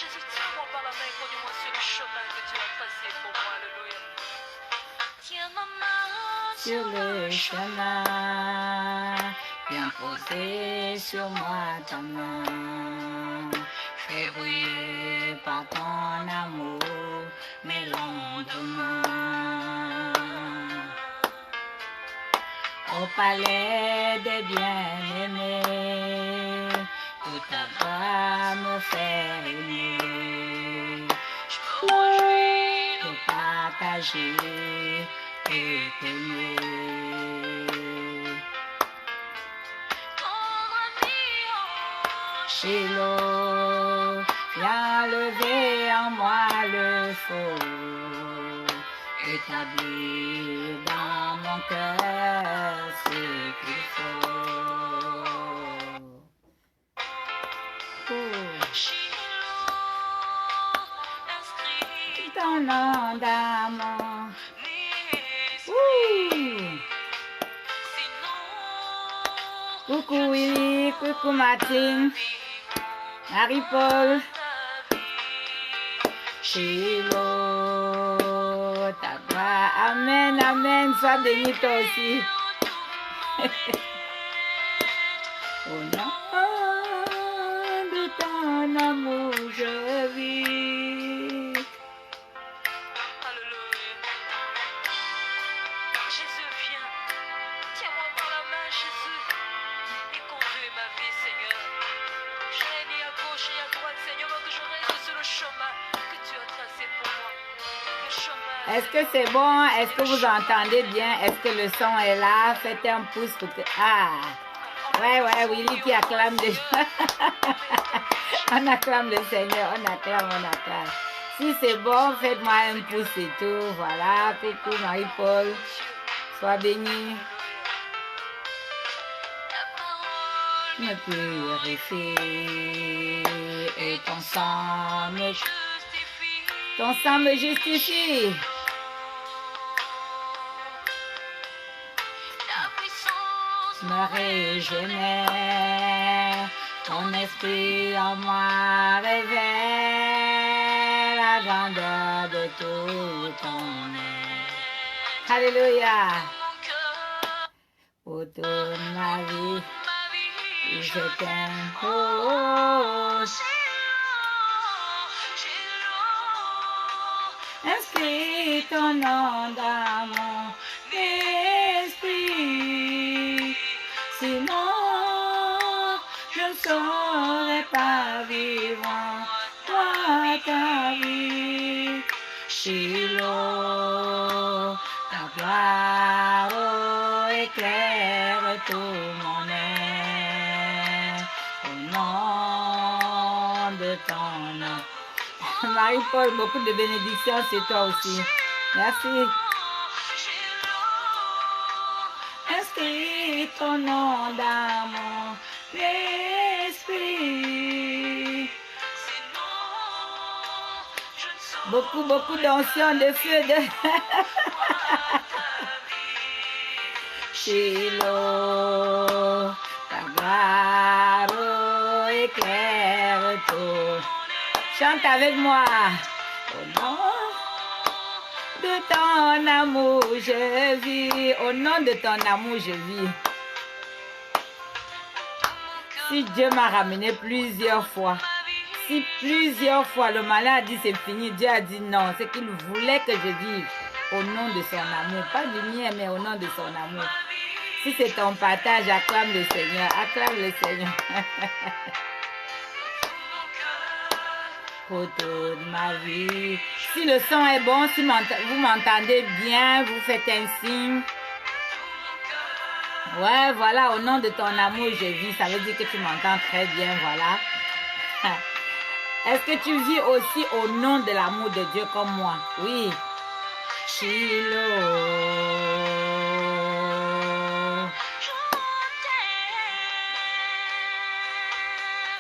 Jésus, tiens-moi par la main et conduis-moi sur le chemin que tu as tracé pour moi. Alléluia. Tiens ma main sur le chemin, viens poser sur moi ta main. Fais briller par ton amour mes lendemains. Au palais des bien-aimés, où ta voix me fait aimer. Je me réjouis de partager et t'aimer. Shiloh, viens lever en moi le feu, établir dans mon cœur ce qu'il faut. Inscris ton nom d'amour. Coucou Willy, coucou Martine, Marie-Paul, Shiloh, ta voix, amen, amen, sois béni toi aussi. Au nom de ton amour, je vis. Alléluia. Jésus, viens. Tiens-moi par la main, Jésus. Et conduis ma vie, Seigneur. Je n'ai ni à gauche ni à droite, Seigneur, mais que je reste sur le chemin que tu as tracé pour moi. Le chemin. Est-ce que c'est bon? Est-ce que vous entendez bien? Est-ce que le son est là? Faites un pouce pour que... Ah! Ouais, Willy qui acclame déjà. On acclame le Seigneur, on acclame. Si c'est bon, faites-moi un pouce et tout. Voilà, coucou Marie-Paul. Sois béni. Me purifie et ton sang me justifie. Me régénère, ton esprit en moi révèle la grandeur de tout ton être. Alléluia. Pour toute ma vie, je t'aime. Oh, inscris ton nom dans mon esprit. Sinon, je ne saurais pas vivre en toi ta vie. Shiloh, ta gloire éclaire tout mon être. Au nom de ton nom. Marie-Paul, beaucoup de bénédictions, c'est toi aussi. Merci. Inscris ton nom dans mon esprit. Beaucoup d'onction de feu de... Shiloh, ta gloire éclaire tout. Chante avec moi. Au nom de ton amour, je vis. Au nom de ton amour, je vis. Si Dieu m'a ramené plusieurs fois, si plusieurs fois le malin a dit c'est fini, Dieu a dit non, c'est qu'il voulait que je vive au nom de son amour. Pas du mien, mais au nom de son amour. Si c'est ton partage, acclame le Seigneur. Acclame le Seigneur. Pour toute ma vie. Si le son est bon, si vous m'entendez bien, vous faites un signe. Ouais, voilà, au nom de ton amour, je vis. Ça veut dire que tu m'entends très bien, voilà. Est-ce que tu vis aussi au nom de l'amour de Dieu comme moi? Oui. Shiloh.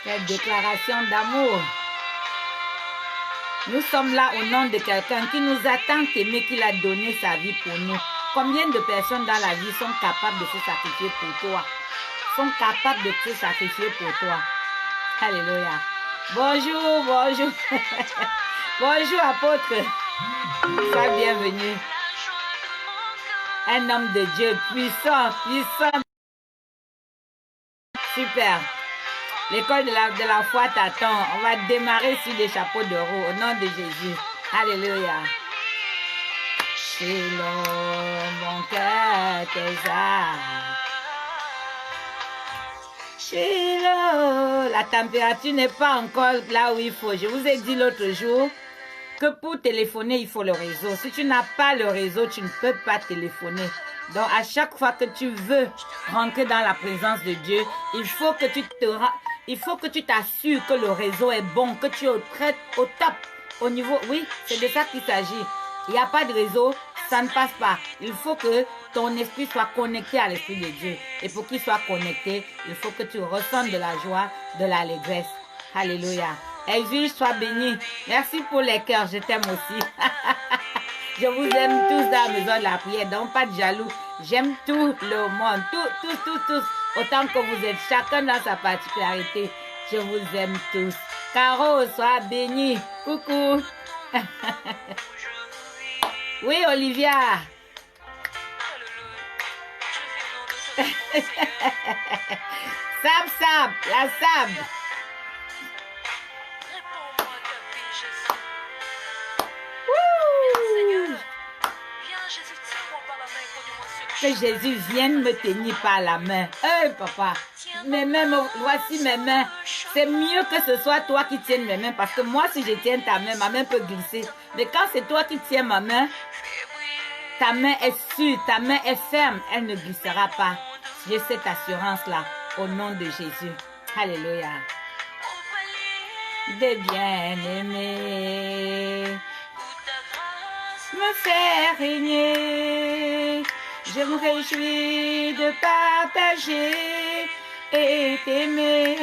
Quelle déclaration d'amour. Nous sommes là au nom de quelqu'un qui nous a tant aimé qu'il a donné sa vie pour nous. Combien de personnes dans la vie sont capables de se sacrifier pour toi? Sont capables de se sacrifier pour toi. Alléluia. Bonjour, bonjour. Bonjour, apôtre. Sois bienvenu. Un homme de Dieu puissant, puissant. Super. L'école de la foi t'attend. On va démarrer sur les chapeaux de roue au nom de Jésus. Alléluia. Selon mon cœur tes âmes. Shiloh. La température n'est pas encore là où il faut. Je vous ai dit l'autre jour que pour téléphoner, il faut le réseau. Si tu n'as pas le réseau, tu ne peux pas téléphoner. Donc, à chaque fois que tu veux rentrer dans la présence de Dieu, il faut que tu t'assures que le réseau est bon, que tu es au top, au niveau. Oui, c'est de ça qu'il s'agit. Il n'y a pas de réseau, ça ne passe pas. Il faut que ton esprit soit connecté à l'esprit de Dieu. Et pour qu'il soit connecté, il faut que tu ressentes de la joie, de l'allégresse. Alléluia. Exige, sois béni. Merci pour les cœurs, je t'aime aussi. Je vous aime tous dans la maison de la prière, donc pas de jaloux. J'aime tout le monde, tous. Autant que vous êtes, chacun dans sa particularité. Je vous aime tous. Caro, sois béni. Coucou. Oui, Olivia. Sab, la Sab. Que Jésus vienne me tenir par la main. Papa, mes mains, voici mes mains. C'est mieux que ce soit toi qui tiennes mes mains, parce que moi, si je tiens ta main, ma main peut glisser. Mais quand c'est toi qui tiens ma main, ta main est sûre, ta main est ferme, elle ne glissera pas. J'ai cette assurance-là, au nom de Jésus. Alléluia. De bien-aimer, me faire régner. Je me réjouis de partager et t'aimer.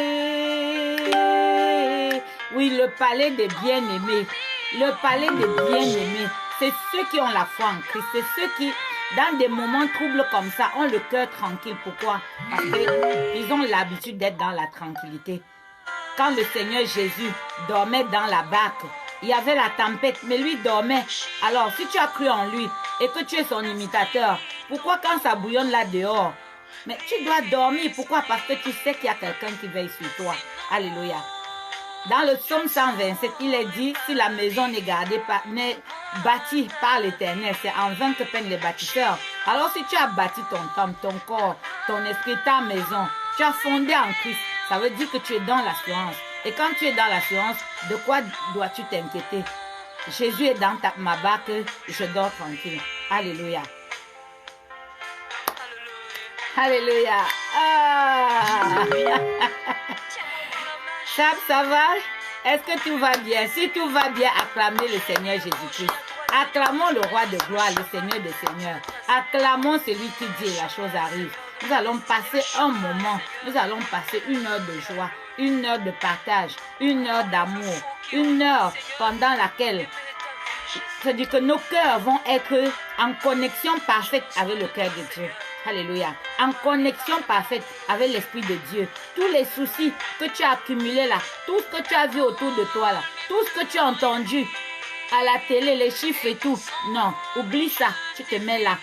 Oui, le palais des bien-aimés. Le palais des bien-aimés. C'est ceux qui ont la foi en Christ. C'est ceux qui, dans des moments troubles comme ça, ont le cœur tranquille. Pourquoi? Parce qu'ils ont l'habitude d'être dans la tranquillité. Quand le Seigneur Jésus dormait dans la barque, il y avait la tempête, mais lui dormait. Alors, si tu as cru en lui et que tu es son imitateur, pourquoi quand ça bouillonne là dehors? Mais tu dois dormir. Pourquoi? Parce que tu sais qu'il y a quelqu'un qui veille sur toi. Alléluia. Dans le psaume 127, il est dit, si la maison n'est bâtie par l'Éternel, c'est en vain que peinent les bâtisseurs. Alors si tu as bâti ton temple, ton corps, ton esprit, ta maison, tu as fondé en Christ, ça veut dire que tu es dans l'assurance. Et quand tu es dans l'assurance, de quoi dois-tu t'inquiéter? Jésus est dans ma barque, je dors tranquille. Alléluia. Alléluia. Ah. Ça va? Est-ce que tout va bien? Si tout va bien, acclamez le Seigneur Jésus-Christ. Acclamons le roi de gloire, le Seigneur des seigneurs. Acclamons celui qui dit la chose arrive. Nous allons passer un moment, nous allons passer une heure de joie, une heure de partage, une heure d'amour, une heure pendant laquelle, c'est-à-dire que nos cœurs vont être en connexion parfaite avec le cœur de Dieu. Alléluia. En connexion parfaite avec l'Esprit de Dieu. Tous les soucis que tu as accumulés là, tout ce que tu as vu autour de toi là, tout ce que tu as entendu à la télé, les chiffres et tout. Non, oublie ça. Tu te mets là,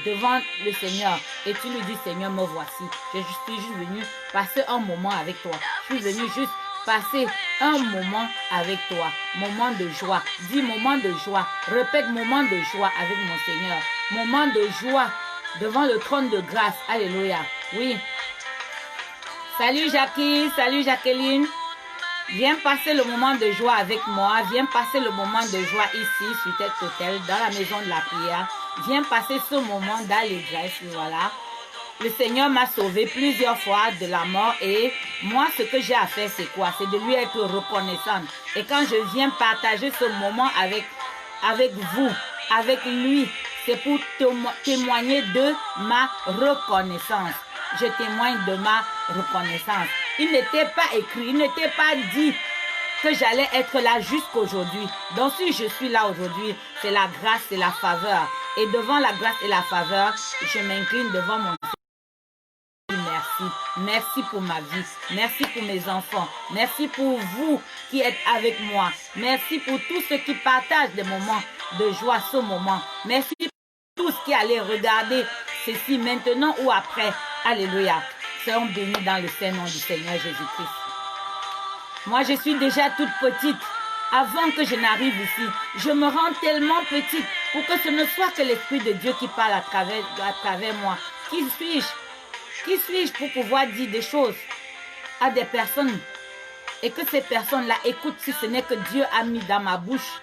devant le Seigneur et tu lui dis, Seigneur, me voici. Je suis juste venu passer un moment avec toi. Je suis venu juste passer un moment avec toi. Moment de joie. Dis moment de joie. Répète moment de joie avec mon Seigneur. Moment de joie devant le trône de grâce. Alléluia. Oui. Salut Jackie, salut Jacqueline. Viens passer le moment de joie avec moi. Viens passer le moment de joie ici, sur cet hôtel, dans la maison de la prière. Viens passer ce moment d'allégresse. Voilà. Le Seigneur m'a sauvé plusieurs fois de la mort et moi, ce que j'ai à faire, c'est quoi? C'est de lui être reconnaissante. Et quand je viens partager ce moment avec vous, avec lui, c'est pour témoigner de ma reconnaissance. Je témoigne de ma reconnaissance. Il n'était pas écrit, il n'était pas dit que j'allais être là jusqu'aujourd'hui. Donc si je suis là aujourd'hui, c'est la grâce et la faveur. Et devant la grâce et la faveur, je m'incline devant mon Dieu. Merci. Merci pour ma vie. Merci pour mes enfants. Merci pour vous qui êtes avec moi. Merci pour tous ceux qui partagent des moments de joie ce moment. Merci pour tous qui allaient regarder ceci maintenant ou après. Alléluia. Soyons bénis dans le Saint-Nom du Seigneur Jésus-Christ. Moi, je suis déjà toute petite. Avant que je n'arrive ici, je me rends tellement petite pour que ce ne soit que l'Esprit de Dieu qui parle à travers moi. Qui suis-je? Qui suis-je pour pouvoir dire des choses à des personnes et que ces personnes-là écoutent si ce n'est que Dieu a mis dans ma bouche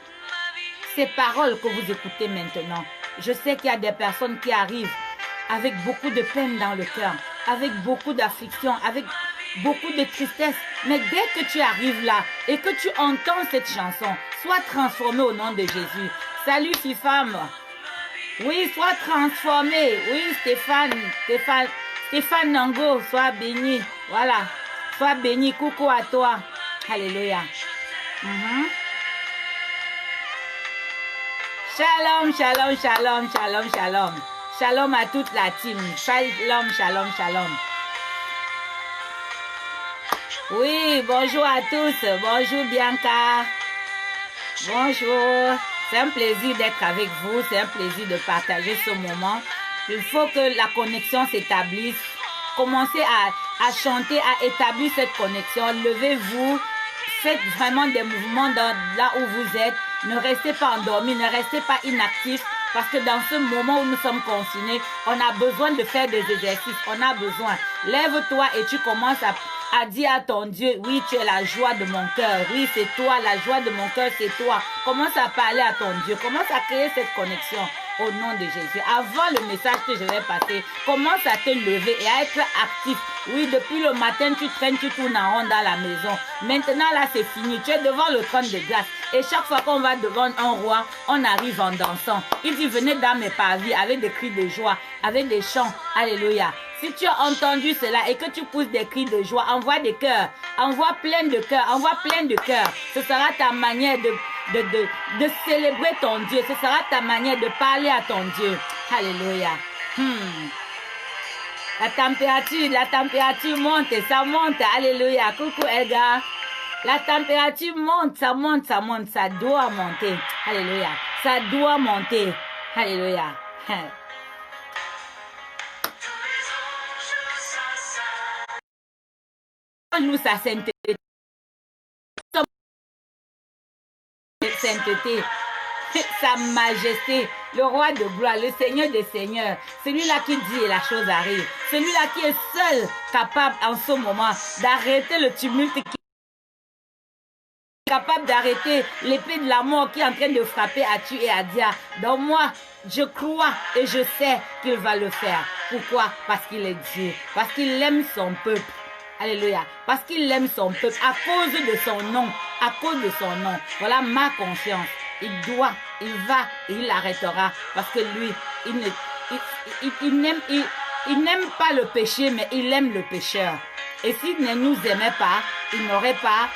ces paroles que vous écoutez maintenant. Je sais qu'il y a des personnes qui arrivent avec beaucoup de peine dans le cœur, avec beaucoup d'affliction, avec beaucoup de tristesse. Mais dès que tu arrives là et que tu entends cette chanson, sois transformé au nom de Jésus. Salut, fille femme. Oui, sois transformé. Oui, Stéphane Nango, sois béni. Voilà. Sois béni. Coucou à toi. Alléluia. Shalom, shalom, shalom, shalom, shalom. Shalom à toute la team. Shalom, shalom, shalom. Oui, bonjour à tous. Bonjour Bianca. Bonjour. C'est un plaisir d'être avec vous. C'est un plaisir de partager ce moment. Il faut que la connexion s'établisse. Commencez à chanter, à établir cette connexion. Levez-vous. Faites vraiment des mouvements là où vous êtes. Ne restez pas endormis, ne restez pas inactifs. Parce que dans ce moment où nous sommes confinés, on a besoin de faire des exercices. On a besoin. Lève-toi et tu commences à dire à ton Dieu, oui, tu es la joie de mon cœur. Oui, c'est toi, la joie de mon cœur, c'est toi. Commence à parler à ton Dieu. Commence à créer cette connexion au nom de Jésus. Avant le message que je vais passer, commence à te lever et à être actif. Oui, depuis le matin, tu traînes, tu tournes en rond dans la maison. Maintenant, là, c'est fini. Tu es devant le trône de grâce. Et chaque fois qu'on va devant un roi, on arrive en dansant. Il dit, venez dans mes parvis avec des cris de joie, avec des chants. Alléluia. Si tu as entendu cela et que tu pousses des cris de joie, envoie des cœurs, envoie plein de cœurs, envoie plein de cœurs. Ce sera ta manière de célébrer ton Dieu. Ce sera ta manière de parler à ton Dieu. Alléluia. La température monte, ça monte. Alléluia. Coucou Edgar. La température monte, ça monte, ça monte. Ça doit monter. Alléluia. Ça doit monter. Alléluia. Nous sa sainteté, sa majesté, le roi de gloire, le Seigneur des seigneurs, celui-là qui dit et la chose arrive, celui-là qui est seul capable en ce moment d'arrêter le tumulte, qui est capable d'arrêter l'épée de la mort qui est en train de frapper à tuer et à dire. Donc moi, je crois et je sais qu'il va le faire. Pourquoi? Parce qu'il est Dieu, parce qu'il aime son peuple. Alléluia. Parce qu'il aime son peuple à cause de son nom. À cause de son nom. Voilà ma confiance. Il va et il arrêtera. Parce que lui, il n'aime pas le péché, mais il aime le pécheur. Et s'il ne nous aimait pas, il n'aurait pas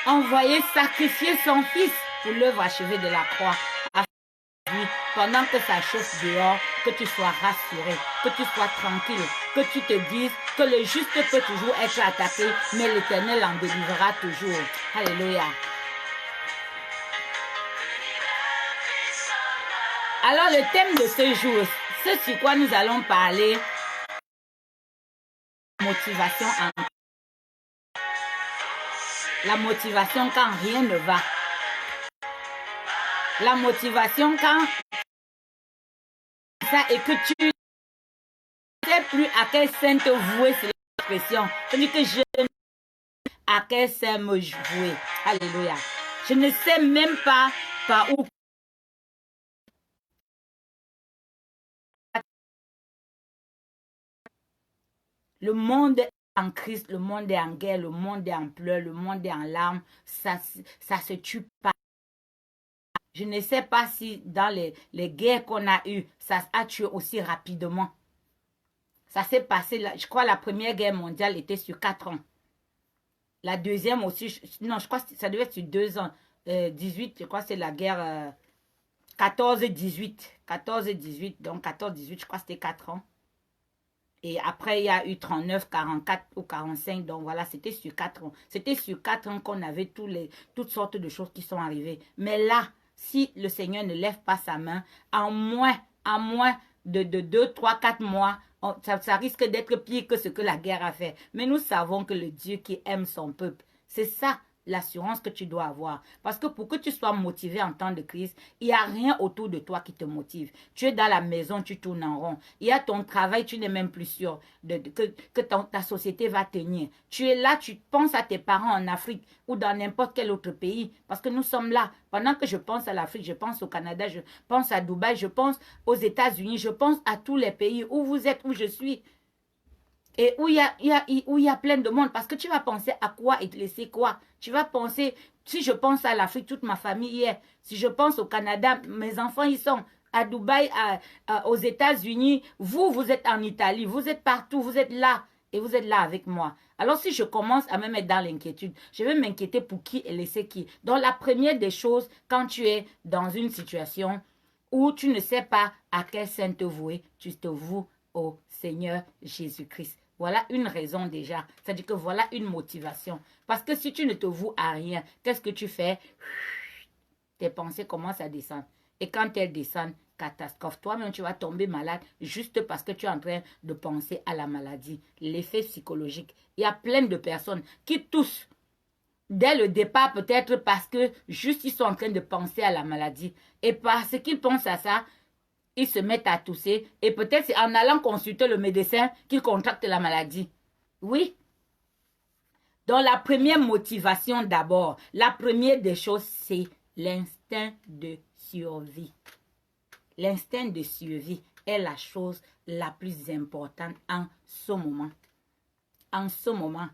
envoyé sacrifier son fils pour l'œuvre achevée de la croix. Pendant que ça chauffe dehors, que tu sois rassuré, que tu sois tranquille, que tu te dises que le juste peut toujours être attaqué, mais l'Éternel en délivrera toujours. Alléluia. Alors le thème de ce jour, ce sur quoi nous allons parler, motivation en... La motivation quand rien ne va. La motivation quand ça et que tu ne sais plus à quel sein te vouer, c'est l'expression. C'est-à-dire que je ne sais à quel sein me vouer. Alléluia. Je ne sais même pas par où. Le monde est en crise, le monde est en guerre, le monde est en pleurs, le monde est en larmes. Ça se tue pas. Je ne sais pas si dans les guerres qu'on a eues, ça a tué aussi rapidement. Ça s'est passé, je crois la première guerre mondiale était sur 4 ans. La deuxième aussi, non, je crois que ça devait être sur 2 ans. 18, je crois que c'est la guerre 14-18. 14-18, donc 14-18, je crois que c'était 4 ans. Et après, il y a eu 39, 44 ou 45. Donc voilà, c'était sur 4 ans. C'était sur 4 ans qu'on avait toutes sortes de choses qui sont arrivées. Mais là, si le Seigneur ne lève pas sa main, en moins de 2, 3, 4 mois, ça risque d'être pire que ce que la guerre a fait. Mais nous savons que le Dieu qui aime son peuple, c'est ça l'assurance que tu dois avoir. Parce que pour que tu sois motivé en temps de crise, il n'y a rien autour de toi qui te motive. Tu es dans la maison, tu tournes en rond. Il y a ton travail, tu n'es même plus sûr que ta société va tenir. Tu es là, tu penses à tes parents en Afrique ou dans n'importe quel autre pays. Parce que nous sommes là. Pendant que je pense à l'Afrique, je pense au Canada, je pense à Dubaï, je pense aux États-Unis, je pense à tous les pays où vous êtes, où je suis. Et où il y a plein de monde. Parce que tu vas penser à quoi et te laisser quoi. Tu vas penser, si je pense à l'Afrique, toute ma famille y est. Si je pense au Canada, mes enfants y sont. À Dubaï, aux États-Unis, vous êtes en Italie, vous êtes partout, vous êtes là. Et vous êtes là avec moi. Alors si je commence à me mettre dans l'inquiétude, je vais m'inquiéter pour qui et laisser qui. Donc la première des choses, quand tu es dans une situation où tu ne sais pas à quel saint te vouer, tu te voues au Seigneur Jésus-Christ. Voilà une raison déjà. C'est-à-dire que voilà une motivation. Parce que si tu ne te voues à rien, qu'est-ce que tu fais? Tes pensées commencent à descendre. Et quand elles descendent, catastrophe. Toi-même, tu vas tomber malade juste parce que tu es en train de penser à la maladie. L'effet psychologique. Il y a plein de personnes qui toussent dès le départ, peut-être parce que juste ils sont en train de penser à la maladie. Et parce qu'ils pensent à ça, ils se mettent à tousser. Et peut-être c'est en allant consulter le médecin qu'ils contractent la maladie. Oui. Donc la première motivation d'abord, la première des choses, c'est l'instinct de survie. L'instinct de survie est la chose la plus importante en ce moment. En ce moment.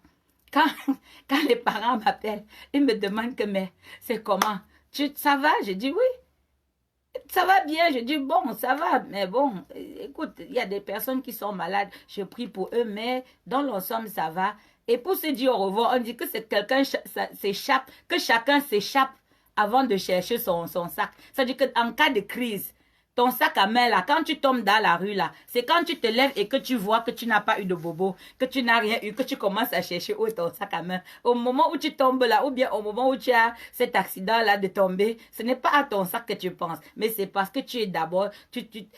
Quand les parents m'appellent, ils me demandent que mais c'est comment? Ça va? Je dis oui. Ça va bien, je dis bon, ça va, mais bon, écoute, il y a des personnes qui sont malades, je prie pour eux, mais dans l'ensemble, ça va. Et pour se dire au revoir, on dit que c'est quelqu'un s'échappe, que chacun s'échappe avant de chercher son sac. C'est-à-dire qu'en cas de crise, ton sac à main là, quand tu tombes dans la rue là, c'est quand tu te lèves et que tu vois que tu n'as pas eu de bobo, que tu n'as rien eu, que tu commences à chercher où est ton sac à main. Au moment où tu tombes là, ou bien au moment où tu as cet accident là de tomber, ce n'est pas à ton sac que tu penses, mais c'est parce que tu es d'abord,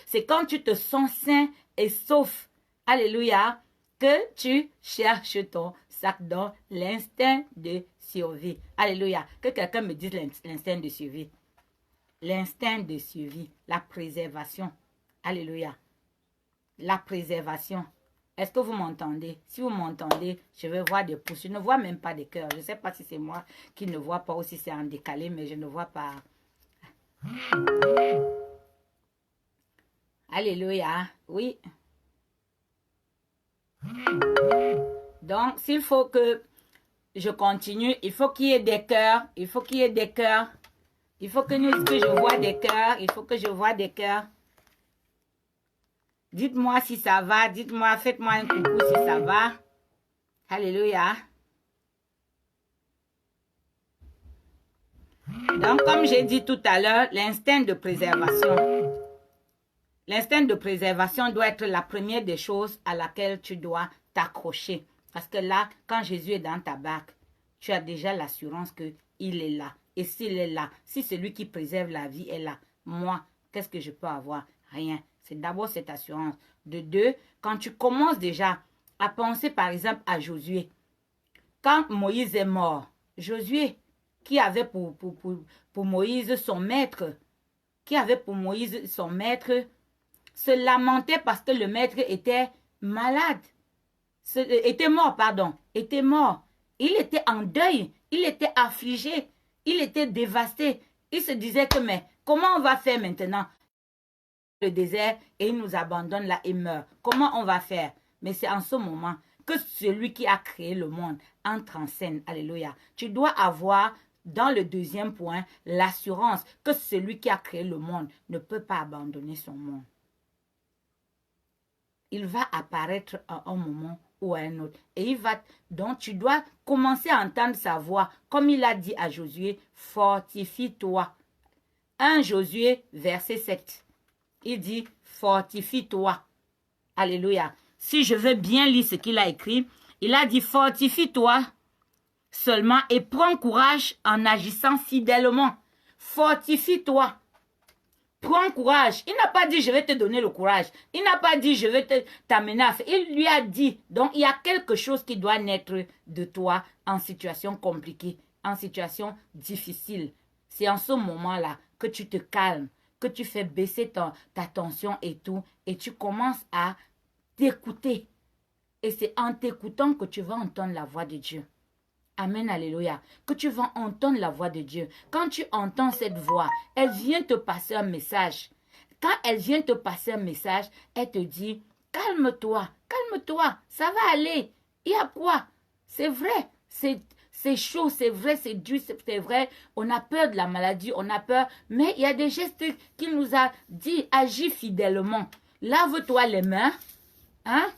c'est quand tu te sens sain et sauf, alléluia, que tu cherches ton sac dans l'instinct de survie. Alléluia. Que quelqu'un me dise l'instinct de survie. L'instinct de survie, la préservation. Alléluia. La préservation. Est-ce que vous m'entendez? Si vous m'entendez, je vais voir des pouces. Je ne vois même pas des cœurs. Je ne sais pas si c'est moi qui ne vois pas ou si c'est en décalé, mais je ne vois pas. Alléluia. Oui. Donc, s'il faut que je continue, il faut qu'il y ait des cœurs. Il faut qu'il y ait des cœurs. Il faut que je vois des cœurs. Il faut que je vois des cœurs. Dites-moi si ça va. Dites-moi, faites-moi un coucou si ça va. Alléluia. Donc, comme j'ai dit tout à l'heure, l'instinct de préservation. L'instinct de préservation doit être la première des choses à laquelle tu dois t'accrocher. Parce que là, quand Jésus est dans ta barque, tu as déjà l'assurance qu'il est là. Et s'il est là, si celui qui préserve la vie est là, moi, qu'est-ce que je peux avoir? Rien. C'est d'abord cette assurance. De deux, quand tu commences déjà à penser par exemple à Josué. Quand Moïse est mort, Josué, qui avait pour Moïse son maître, se lamentait parce que le maître était malade. Était mort. Il était en deuil. Il était affligé. Il était dévasté. Il se disait que mais comment on va faire maintenant? Le désert et il nous abandonne là et meurt. Comment on va faire? Mais c'est en ce moment que celui qui a créé le monde entre en scène. Alléluia. Tu dois avoir dans le deuxième point l'assurance que celui qui a créé le monde ne peut pas abandonner son monde. Il va apparaître à un moment ou à un autre. Et donc tu dois commencer à entendre sa voix. Comme il a dit à Josué, fortifie-toi. 1 Josué, verset 7. Il dit, fortifie-toi. Alléluia. si je veux bien lire ce qu'il a écrit, il a dit, fortifie-toi seulement et prends courage en agissant fidèlement. Fortifie-toi. Prends courage. Il n'a pas dit, je vais te donner le courage. Il n'a pas dit, je vais t'amener à faire. Il lui a dit, donc il y a quelque chose qui doit naître de toi en situation compliquée, en situation difficile. C'est en ce moment-là que tu te calmes, que tu fais baisser ta tension et tout, et tu commences à t'écouter. Et c'est en t'écoutant que tu vas entendre la voix de Dieu. Amen, alléluia. Que tu vas entendre la voix de Dieu. Quand tu entends cette voix, elle vient te passer un message. Quand elle vient te passer un message, elle te dit, calme-toi, calme-toi, ça va aller. Il y a quoi? C'est vrai, c'est chaud, c'est vrai, c'est dur, c'est vrai. On a peur de la maladie, on a peur. Mais il y a des gestes qu'il nous a dit, agis fidèlement. Lave-toi les mains, hein?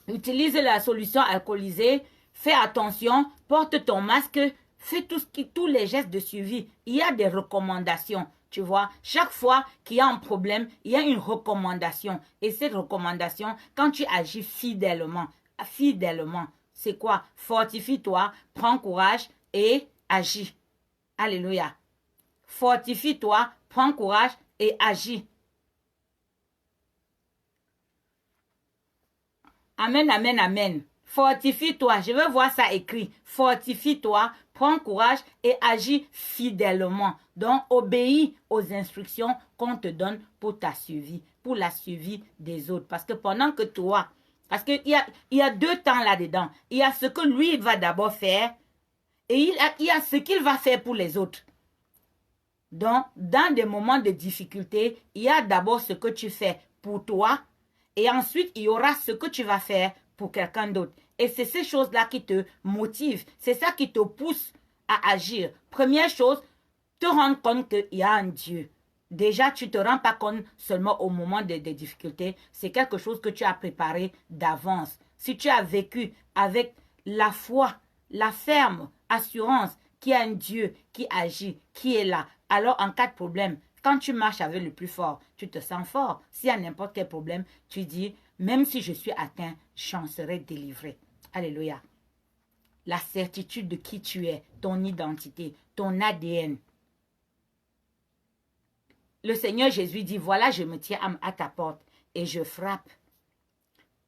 Utilise la solution alcoolisée. Fais attention, porte ton masque, fais tous les gestes de suivi. Il y a des recommandations, tu vois. Chaque fois qu'il y a un problème, il y a une recommandation. Et cette recommandation, quand tu agis fidèlement, c'est quoi? Fortifie-toi, prends courage et agis. Alléluia. Fortifie-toi, prends courage et agis. Amen, amen, amen. Fortifie-toi, je veux voir ça écrit. Fortifie-toi, prends courage et agis fidèlement. Donc, obéis aux instructions qu'on te donne pour ta suivi, pour la suivi des autres. Parce que pendant que toi, parce qu'il y a deux temps là-dedans. Il y a ce que lui va d'abord faire et il y a ce qu'il va faire pour les autres. Donc, dans des moments de difficulté, il y a d'abord ce que tu fais pour toi et ensuite, il y aura ce que tu vas faire pour quelqu'un d'autre. Et c'est ces choses-là qui te motivent. C'est ça qui te pousse à agir. Première chose, te rendre compte qu'il y a un Dieu. Déjà, tu ne te rends pas compte seulement au moment des difficultés. C'est quelque chose que tu as préparé d'avance. Si tu as vécu avec la foi, la ferme assurance qu'il y a un Dieu qui agit, qui est là, alors en cas de problème, quand tu marches avec le plus fort, tu te sens fort. S'il y a n'importe quel problème, tu dis, même si je suis atteint, j'en serai délivré. Alléluia. La certitude de qui tu es, ton identité, ton ADN. Le Seigneur Jésus dit, voilà, je me tiens à ta porte et je frappe.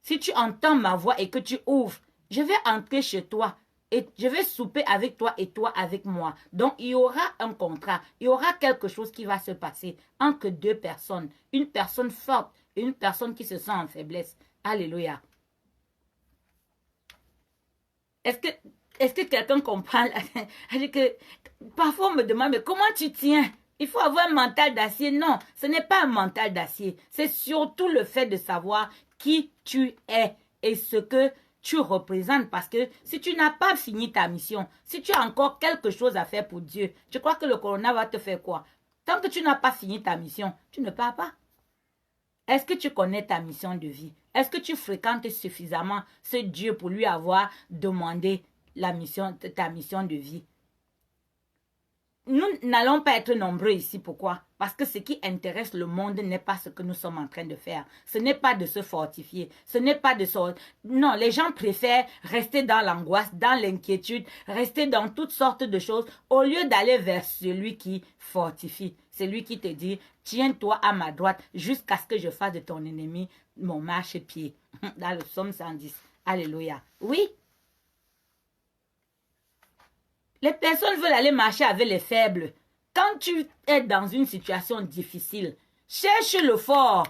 Si tu entends ma voix et que tu ouvres, je vais entrer chez toi et je vais souper avec toi et toi avec moi. Donc, il y aura un contrat, il y aura quelque chose qui va se passer entre deux personnes. Une personne forte et une personne qui se sent en faiblesse. Alléluia. Est-ce que quelqu'un comprend? Parfois, on me demande, mais comment tu tiens? Il faut avoir un mental d'acier. Non, ce n'est pas un mental d'acier. C'est surtout le fait de savoir qui tu es et ce que tu représentes. Parce que si tu n'as pas fini ta mission, si tu as encore quelque chose à faire pour Dieu, je crois que le corona va te faire quoi? Tant que tu n'as pas fini ta mission, tu ne pars pas. Est-ce que tu connais ta mission de vie? Est-ce que tu fréquentes suffisamment ce Dieu pour lui avoir demandé ta mission de vie? Nous n'allons pas être nombreux ici. Pourquoi? Parce que ce qui intéresse le monde n'est pas ce que nous sommes en train de faire. Ce n'est pas de se fortifier. Ce n'est pas de se... Non, les gens préfèrent rester dans l'angoisse, dans l'inquiétude, rester dans toutes sortes de choses au lieu d'aller vers celui qui fortifie. C'est lui qui te dit, tiens-toi à ma droite jusqu'à ce que je fasse de ton ennemi mon marchepied. Dans le psaume 110. Alléluia. Oui. Les personnes veulent aller marcher avec les faibles. Quand tu es dans une situation difficile, cherche le fort.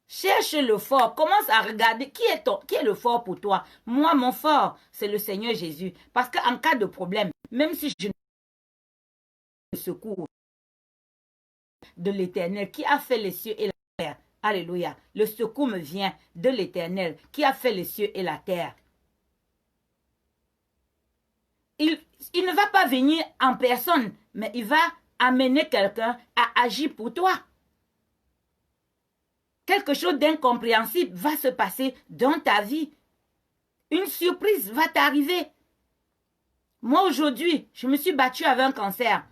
Cherche le fort. Commence à regarder qui est le fort pour toi. Moi, mon fort, c'est le Seigneur Jésus. Parce qu'en cas de problème, même si je ne secours de l'Éternel qui a fait les cieux et la terre. Alléluia. Le secours me vient de l'Éternel qui a fait les cieux et la terre. Il ne va pas venir en personne, mais il va amener quelqu'un à agir pour toi. Quelque chose d'incompréhensible va se passer dans ta vie. Une surprise va t'arriver. Moi, aujourd'hui, je me suis battue avec un cancer.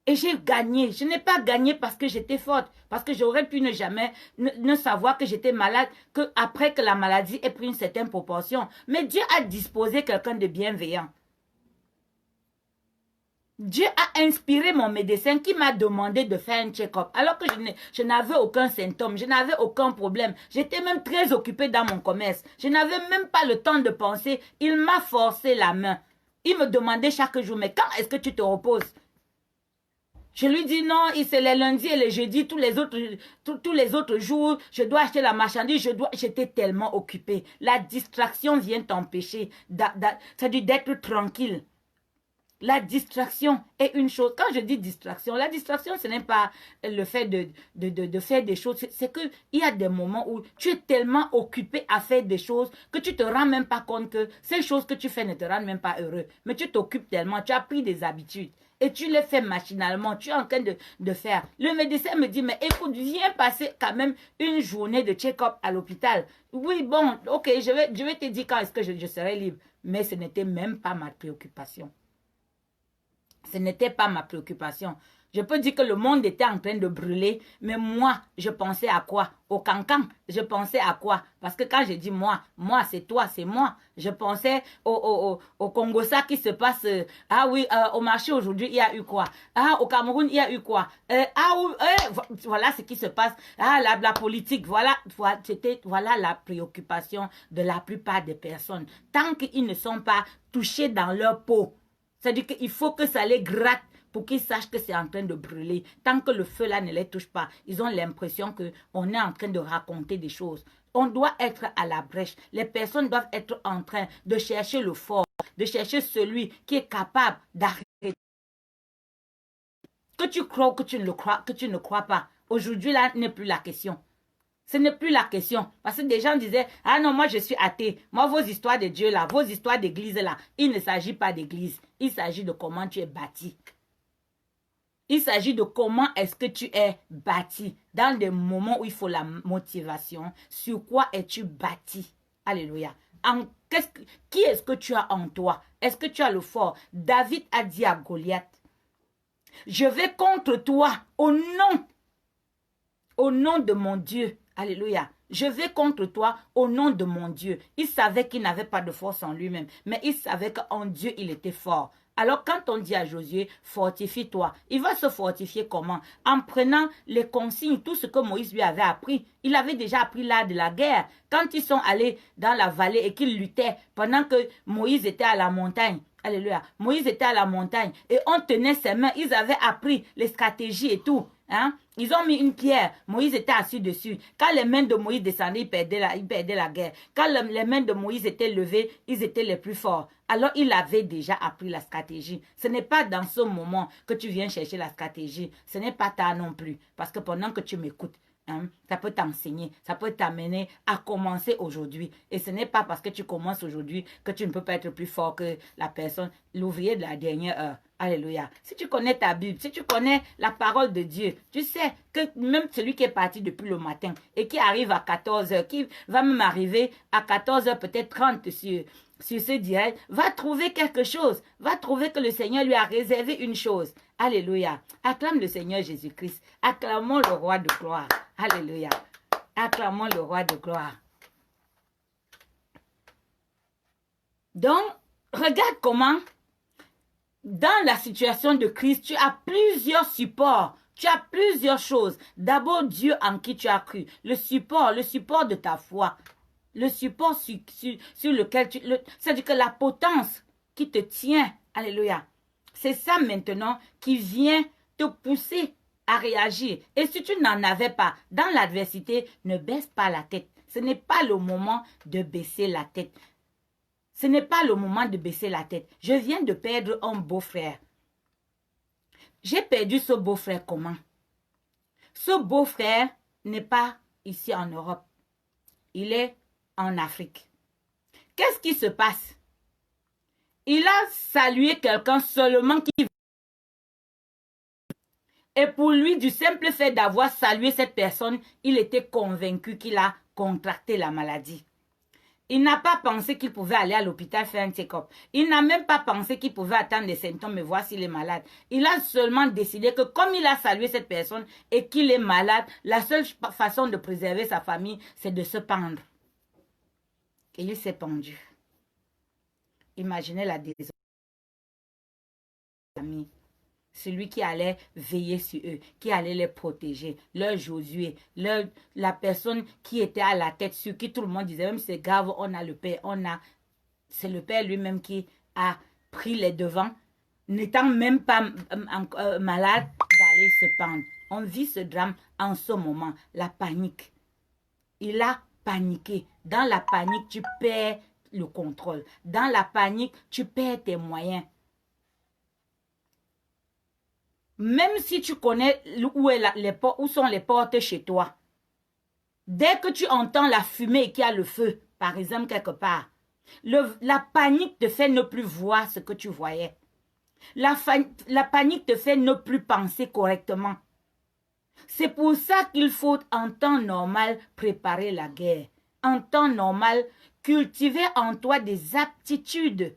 Et j'ai gagné. Je n'ai pas gagné parce que j'étais forte, parce que j'aurais pu ne jamais ne savoir que j'étais malade, que après que la maladie ait pris une certaine proportion. Mais Dieu a disposé quelqu'un de bienveillant. Dieu a inspiré mon médecin qui m'a demandé de faire un check-up alors que je n'avais aucun symptôme, je n'avais aucun problème. J'étais même très occupée dans mon commerce. Je n'avais même pas le temps de penser. Il m'a forcé la main. Il me demandait chaque jour, mais quand est-ce que tu te reposes? Je lui dis non, c'est les lundis et les jeudis, tous les autres jours, je dois acheter la marchandise, j'étais tellement occupée. La distraction vient t'empêcher, c'est-à-dire d'être tranquille. La distraction est une chose. Quand je dis distraction, la distraction, ce n'est pas le fait de faire des choses. C'est qu'il y a des moments où tu es tellement occupé à faire des choses que tu ne te rends même pas compte que ces choses que tu fais ne te rendent même pas heureux. Mais tu t'occupes tellement, tu as pris des habitudes. Et tu les fais machinalement, tu es en train de faire. Le médecin me dit, mais écoute, viens passer quand même une journée de check-up à l'hôpital. Oui, bon, ok, je vais te dire quand est-ce que je serai libre. Mais ce n'était même pas ma préoccupation. Ce n'était pas ma préoccupation. Je peux dire que le monde était en train de brûler, mais moi, je pensais à quoi? Au cancan, je pensais à quoi? Parce que quand je dis moi c'est toi, c'est moi. Je pensais au Congo-Ça qui se passe. Ah oui, au marché aujourd'hui, il y a eu quoi? Ah, au Cameroun, il y a eu quoi? Voilà ce qui se passe. Ah, la politique, voilà la préoccupation de la plupart des personnes. Tant qu'ils ne sont pas touchés dans leur peau. C'est-à-dire qu'il faut que ça les gratte pour qu'ils sachent que c'est en train de brûler. Tant que le feu là ne les touche pas, ils ont l'impression qu'on est en train de raconter des choses. On doit être à la brèche. Les personnes doivent être en train de chercher le fort, de chercher celui qui est capable d'arrêter. Que tu crois ou que tu ne crois pas. Aujourd'hui là n'est plus la question. Ce n'est plus la question. Parce que des gens disaient, ah non, moi je suis athée. Moi, vos histoires de Dieu là, vos histoires d'église là, il ne s'agit pas d'église. Il s'agit de comment tu es bâti. Il s'agit de comment est-ce que tu es bâti. Dans des moments où il faut la motivation, sur quoi es-tu bâti? Alléluia. Qui est-ce que tu as en toi? Est-ce que tu as le fort? David a dit à Goliath, je vais contre toi au nom de mon Dieu. Alléluia. Je vais contre toi au nom de mon Dieu. Il savait qu'il n'avait pas de force en lui-même, mais il savait qu'en Dieu, il était fort. Alors quand on dit à Josué, fortifie-toi, il va se fortifier comment? En prenant les consignes, tout ce que Moïse lui avait appris. Il avait déjà appris l'art de la guerre. Quand ils sont allés dans la vallée et qu'ils luttaient, pendant que Moïse était à la montagne, alléluia, Moïse était à la montagne et on tenait ses mains, ils avaient appris les stratégies et tout. Hein? Ils ont mis une pierre, Moïse était assis dessus. Quand les mains de Moïse descendaient, ils perdaient la guerre. Quand les mains de Moïse étaient levées, ils étaient les plus forts. Alors il avait déjà appris la stratégie. Ce n'est pas dans ce moment que tu viens chercher la stratégie. Ce n'est pas tard non plus. Parce que pendant que tu m'écoutes, hein, ça peut t'enseigner, ça peut t'amener à commencer aujourd'hui. Et ce n'est pas parce que tu commences aujourd'hui que tu ne peux pas être plus fort que la personne, l'ouvrier de la dernière heure. Alléluia. Si tu connais ta Bible, si tu connais la parole de Dieu, tu sais que même celui qui est parti depuis le matin et qui arrive à 14 heures, qui va même arriver à 14 heures, peut-être 30 sur ce direct, va trouver quelque chose, va trouver que le Seigneur lui a réservé une chose. Alléluia. Acclame le Seigneur Jésus-Christ. Acclamons le roi de gloire. Alléluia. Acclamons le roi de gloire. Donc, regarde comment, dans la situation de crise, tu as plusieurs supports. Tu as plusieurs choses. D'abord, Dieu en qui tu as cru. Le support de ta foi. Le support sur lequel tu... C'est-à-dire que la potence qui te tient. Alléluia. C'est ça maintenant qui vient te pousser à réagir. Et si tu n'en avais pas, dans l'adversité, ne baisse pas la tête. Ce n'est pas le moment de baisser la tête. Ce n'est pas le moment de baisser la tête. Je viens de perdre un beau-frère. J'ai perdu ce beau-frère comment? Ce beau-frère n'est pas ici en Europe. Il est en Afrique. Qu'est-ce qui se passe? Il a salué quelqu'un seulement qui... Et pour lui, du simple fait d'avoir salué cette personne, il était convaincu qu'il a contracté la maladie. Il n'a pas pensé qu'il pouvait aller à l'hôpital faire un check-up. Il n'a même pas pensé qu'il pouvait attendre des symptômes et voir s'il est malade. Il a seulement décidé que comme il a salué cette personne et qu'il est malade, la seule façon de préserver sa famille, c'est de se pendre. Et il s'est pendu. Imaginez la désolation. Celui qui allait veiller sur eux, qui allait les protéger, leur Josué, la personne qui était à la tête, sur qui tout le monde disait, même c'est grave, on a le Père, c'est le Père lui-même qui a pris les devants, n'étant même pas malade, d'aller se pendre. On vit ce drame en ce moment, la panique. Il a paniqué. Dans la panique, tu perds le contrôle. Dans la panique, tu perds tes moyens. Même si tu connais où sont les portes chez toi, dès que tu entends la fumée et qu'il y a le feu, par exemple quelque part, la panique te fait ne plus voir ce que tu voyais. La panique te fait ne plus penser correctement. C'est pour ça qu'il faut en temps normal préparer la guerre. En temps normal, cultiver en toi des aptitudes.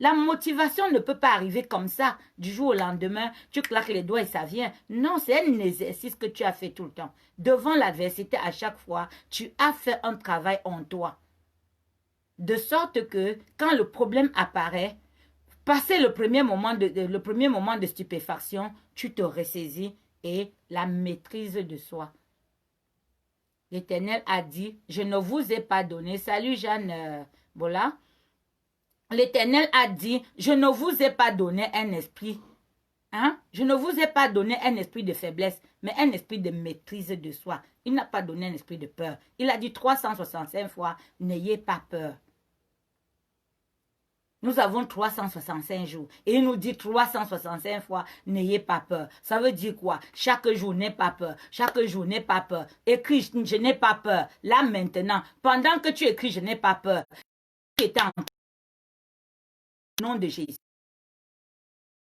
La motivation ne peut pas arriver comme ça, du jour au lendemain, tu claques les doigts et ça vient. Non, c'est un exercice que tu as fait tout le temps. Devant l'adversité, à chaque fois, tu as fait un travail en toi. De sorte que, quand le problème apparaît, passer le premier moment de stupéfaction, tu te ressaisis et la maîtrise de soi. L'Éternel a dit, je ne vous ai pas donné. Salut Jeanne, voilà. L'Éternel a dit, je ne vous ai pas donné un esprit. Hein? Je ne vous ai pas donné un esprit de faiblesse, mais un esprit de maîtrise de soi. Il n'a pas donné un esprit de peur. Il a dit 365 fois, n'ayez pas peur. Nous avons 365 jours. Et il nous dit 365 fois, n'ayez pas peur. Ça veut dire quoi? Chaque jour, n'aie pas peur. Chaque jour, n'aie pas peur. Écris, je n'ai pas peur. Là, maintenant, pendant que tu écris, je n'ai pas peur. Tu es en nom de Jésus.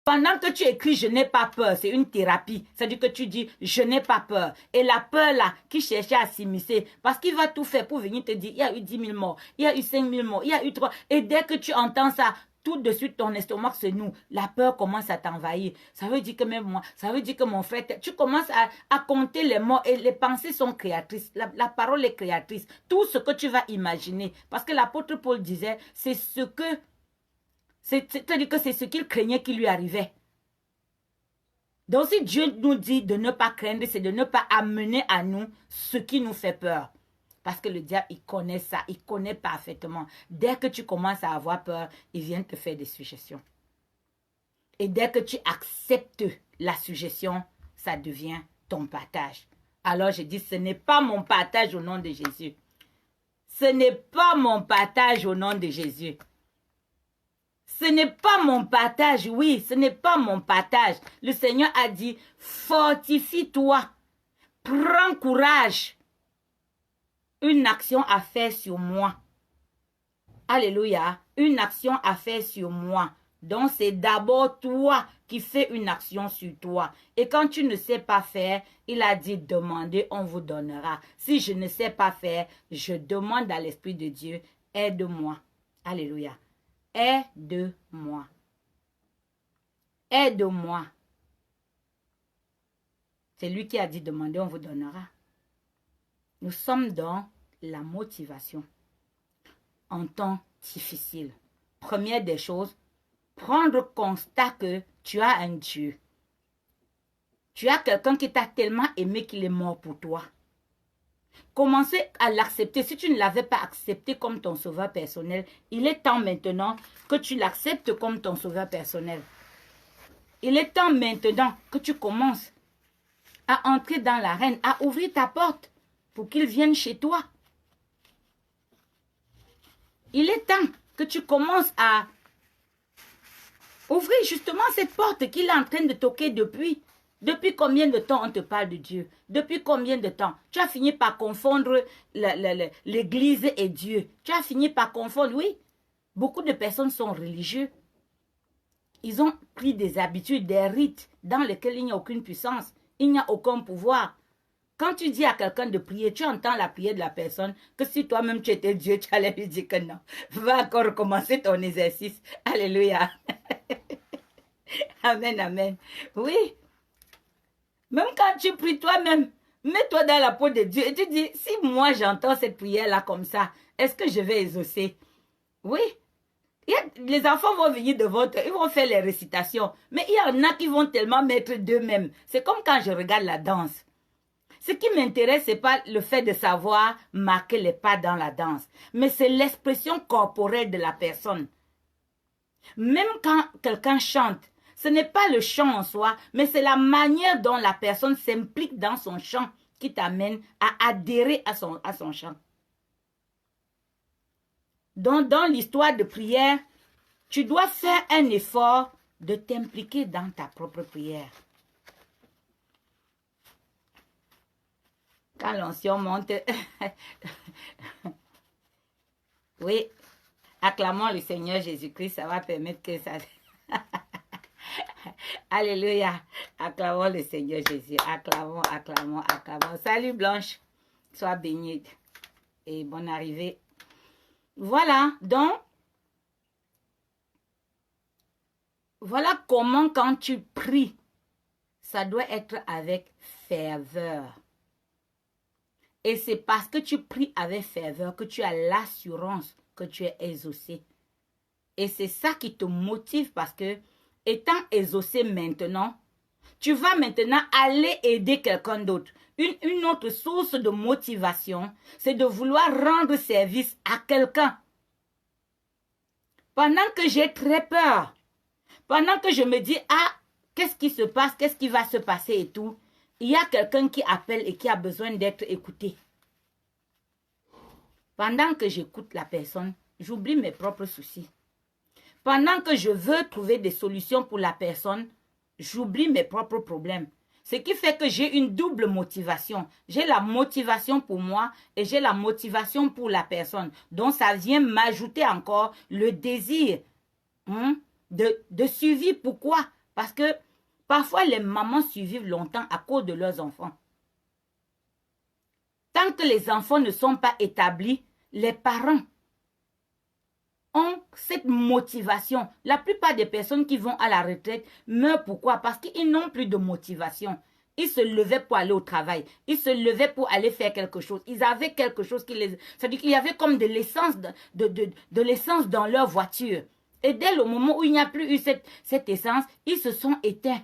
Pendant que tu écris, je n'ai pas peur, c'est une thérapie. C'est-à-dire que tu dis, je n'ai pas peur. Et la peur là, qui cherchait à s'immiscer, parce qu'il va tout faire pour venir te dire, il y a eu 10 000 morts, il y a eu 5 000 morts, il y a eu 3. Et dès que tu entends ça, tout de suite ton estomac se noue. La peur commence à t'envahir. Ça veut dire que même moi, ça veut dire que mon frère, tu commences à compter les morts et les pensées sont créatrices. La parole est créatrice. Tout ce que tu vas imaginer. Parce que l'apôtre Paul disait, c'est ce que... C'est-à-dire que c'est ce qu'il craignait qui lui arrivait. Donc si Dieu nous dit de ne pas craindre, c'est de ne pas amener à nous ce qui nous fait peur. Parce que le diable, il connaît ça, il connaît parfaitement. Dès que tu commences à avoir peur, il vient te faire des suggestions. Et dès que tu acceptes la suggestion, ça devient ton partage. Alors je dis, ce n'est pas mon partage au nom de Jésus. Ce n'est pas mon partage au nom de Jésus. Ce n'est pas mon partage, oui, ce n'est pas mon partage. Le Seigneur a dit, fortifie-toi, prends courage. Une action à faire sur moi. Alléluia, une action à faire sur moi. Donc c'est d'abord toi qui fais une action sur toi. Et quand tu ne sais pas faire, il a dit, demandez, on vous donnera. Si je ne sais pas faire, je demande à l'Esprit de Dieu, aide-moi. Alléluia. Aide-moi. Aide-moi. C'est lui qui a dit demander, on vous donnera. Nous sommes dans la motivation en temps difficile. Première des choses, prendre constat que tu as un Dieu. Tu as quelqu'un qui t'a tellement aimé qu'il est mort pour toi. Commencez à l'accepter. Si tu ne l'avais pas accepté comme ton sauveur personnel, il est temps maintenant que tu l'acceptes comme ton sauveur personnel. Il est temps maintenant que tu commences à entrer dans l'arène, à ouvrir ta porte pour qu'il vienne chez toi. Il est temps que tu commences à ouvrir justement cette porte qu'il est en train de toquer depuis. Depuis combien de temps on te parle de Dieu? Depuis combien de temps? Tu as fini par confondre l'Église et Dieu. Tu as fini par confondre, oui. Beaucoup de personnes sont religieux. Ils ont pris des habitudes, des rites dans lesquels il n'y a aucune puissance. Il n'y a aucun pouvoir. Quand tu dis à quelqu'un de prier, tu entends la prière de la personne, que si toi-même tu étais Dieu, tu allais lui dire que non. Va encore recommencer ton exercice. Alléluia. Amen, amen. Oui. Même quand tu pries toi-même, mets-toi dans la peau de Dieu et tu dis, si moi j'entends cette prière-là comme ça, est-ce que je vais exaucer? Oui. Les enfants vont venir devant toi, ils vont faire les récitations. Mais il y en a qui vont tellement mettre d'eux-mêmes. C'est comme quand je regarde la danse. Ce qui m'intéresse, ce n'est pas le fait de savoir marquer les pas dans la danse, mais c'est l'expression corporelle de la personne. Même quand quelqu'un chante, ce n'est pas le chant en soi, mais c'est la manière dont la personne s'implique dans son chant qui t'amène à adhérer à son chant. Donc, dans l'histoire de prière, tu dois faire un effort de t'impliquer dans ta propre prière. Quand l'onction monte, oui, acclamons le Seigneur Jésus-Christ, ça va permettre que ça... Alléluia, acclamons le Seigneur Jésus, acclamons, acclamons, acclamons. Salut Blanche, sois bénie et bonne arrivée. Voilà, donc, voilà comment quand tu pries, ça doit être avec ferveur. Et c'est parce que tu pries avec ferveur que tu as l'assurance que tu es exaucé. Et c'est ça qui te motive parce que, étant exaucé maintenant, tu vas maintenant aller aider quelqu'un d'autre. Une autre source de motivation, c'est de vouloir rendre service à quelqu'un. Pendant que j'ai très peur, pendant que je me dis, ah, qu'est-ce qui se passe, qu'est-ce qui va se passer et tout, il y a quelqu'un qui appelle et qui a besoin d'être écouté. Pendant que j'écoute la personne, j'oublie mes propres soucis. Pendant que je veux trouver des solutions pour la personne, j'oublie mes propres problèmes. Ce qui fait que j'ai une double motivation. J'ai la motivation pour moi et j'ai la motivation pour la personne. Donc, ça vient m'ajouter encore le désir de suivi. Pourquoi? Parce que parfois, les mamans survivent longtemps à cause de leurs enfants. Tant que les enfants ne sont pas établis, les parents ont cette motivation. La plupart des personnes qui vont à la retraite meurent. Pourquoi? Parce qu'ils n'ont plus de motivation. Ils se levaient pour aller au travail. Ils se levaient pour aller faire quelque chose. Ils avaient quelque chose qui les... C'est-à-dire qu'il y avait comme de l'essence de l'essence dans leur voiture. Et dès le moment où il n'y a plus eu cette essence, ils se sont éteints.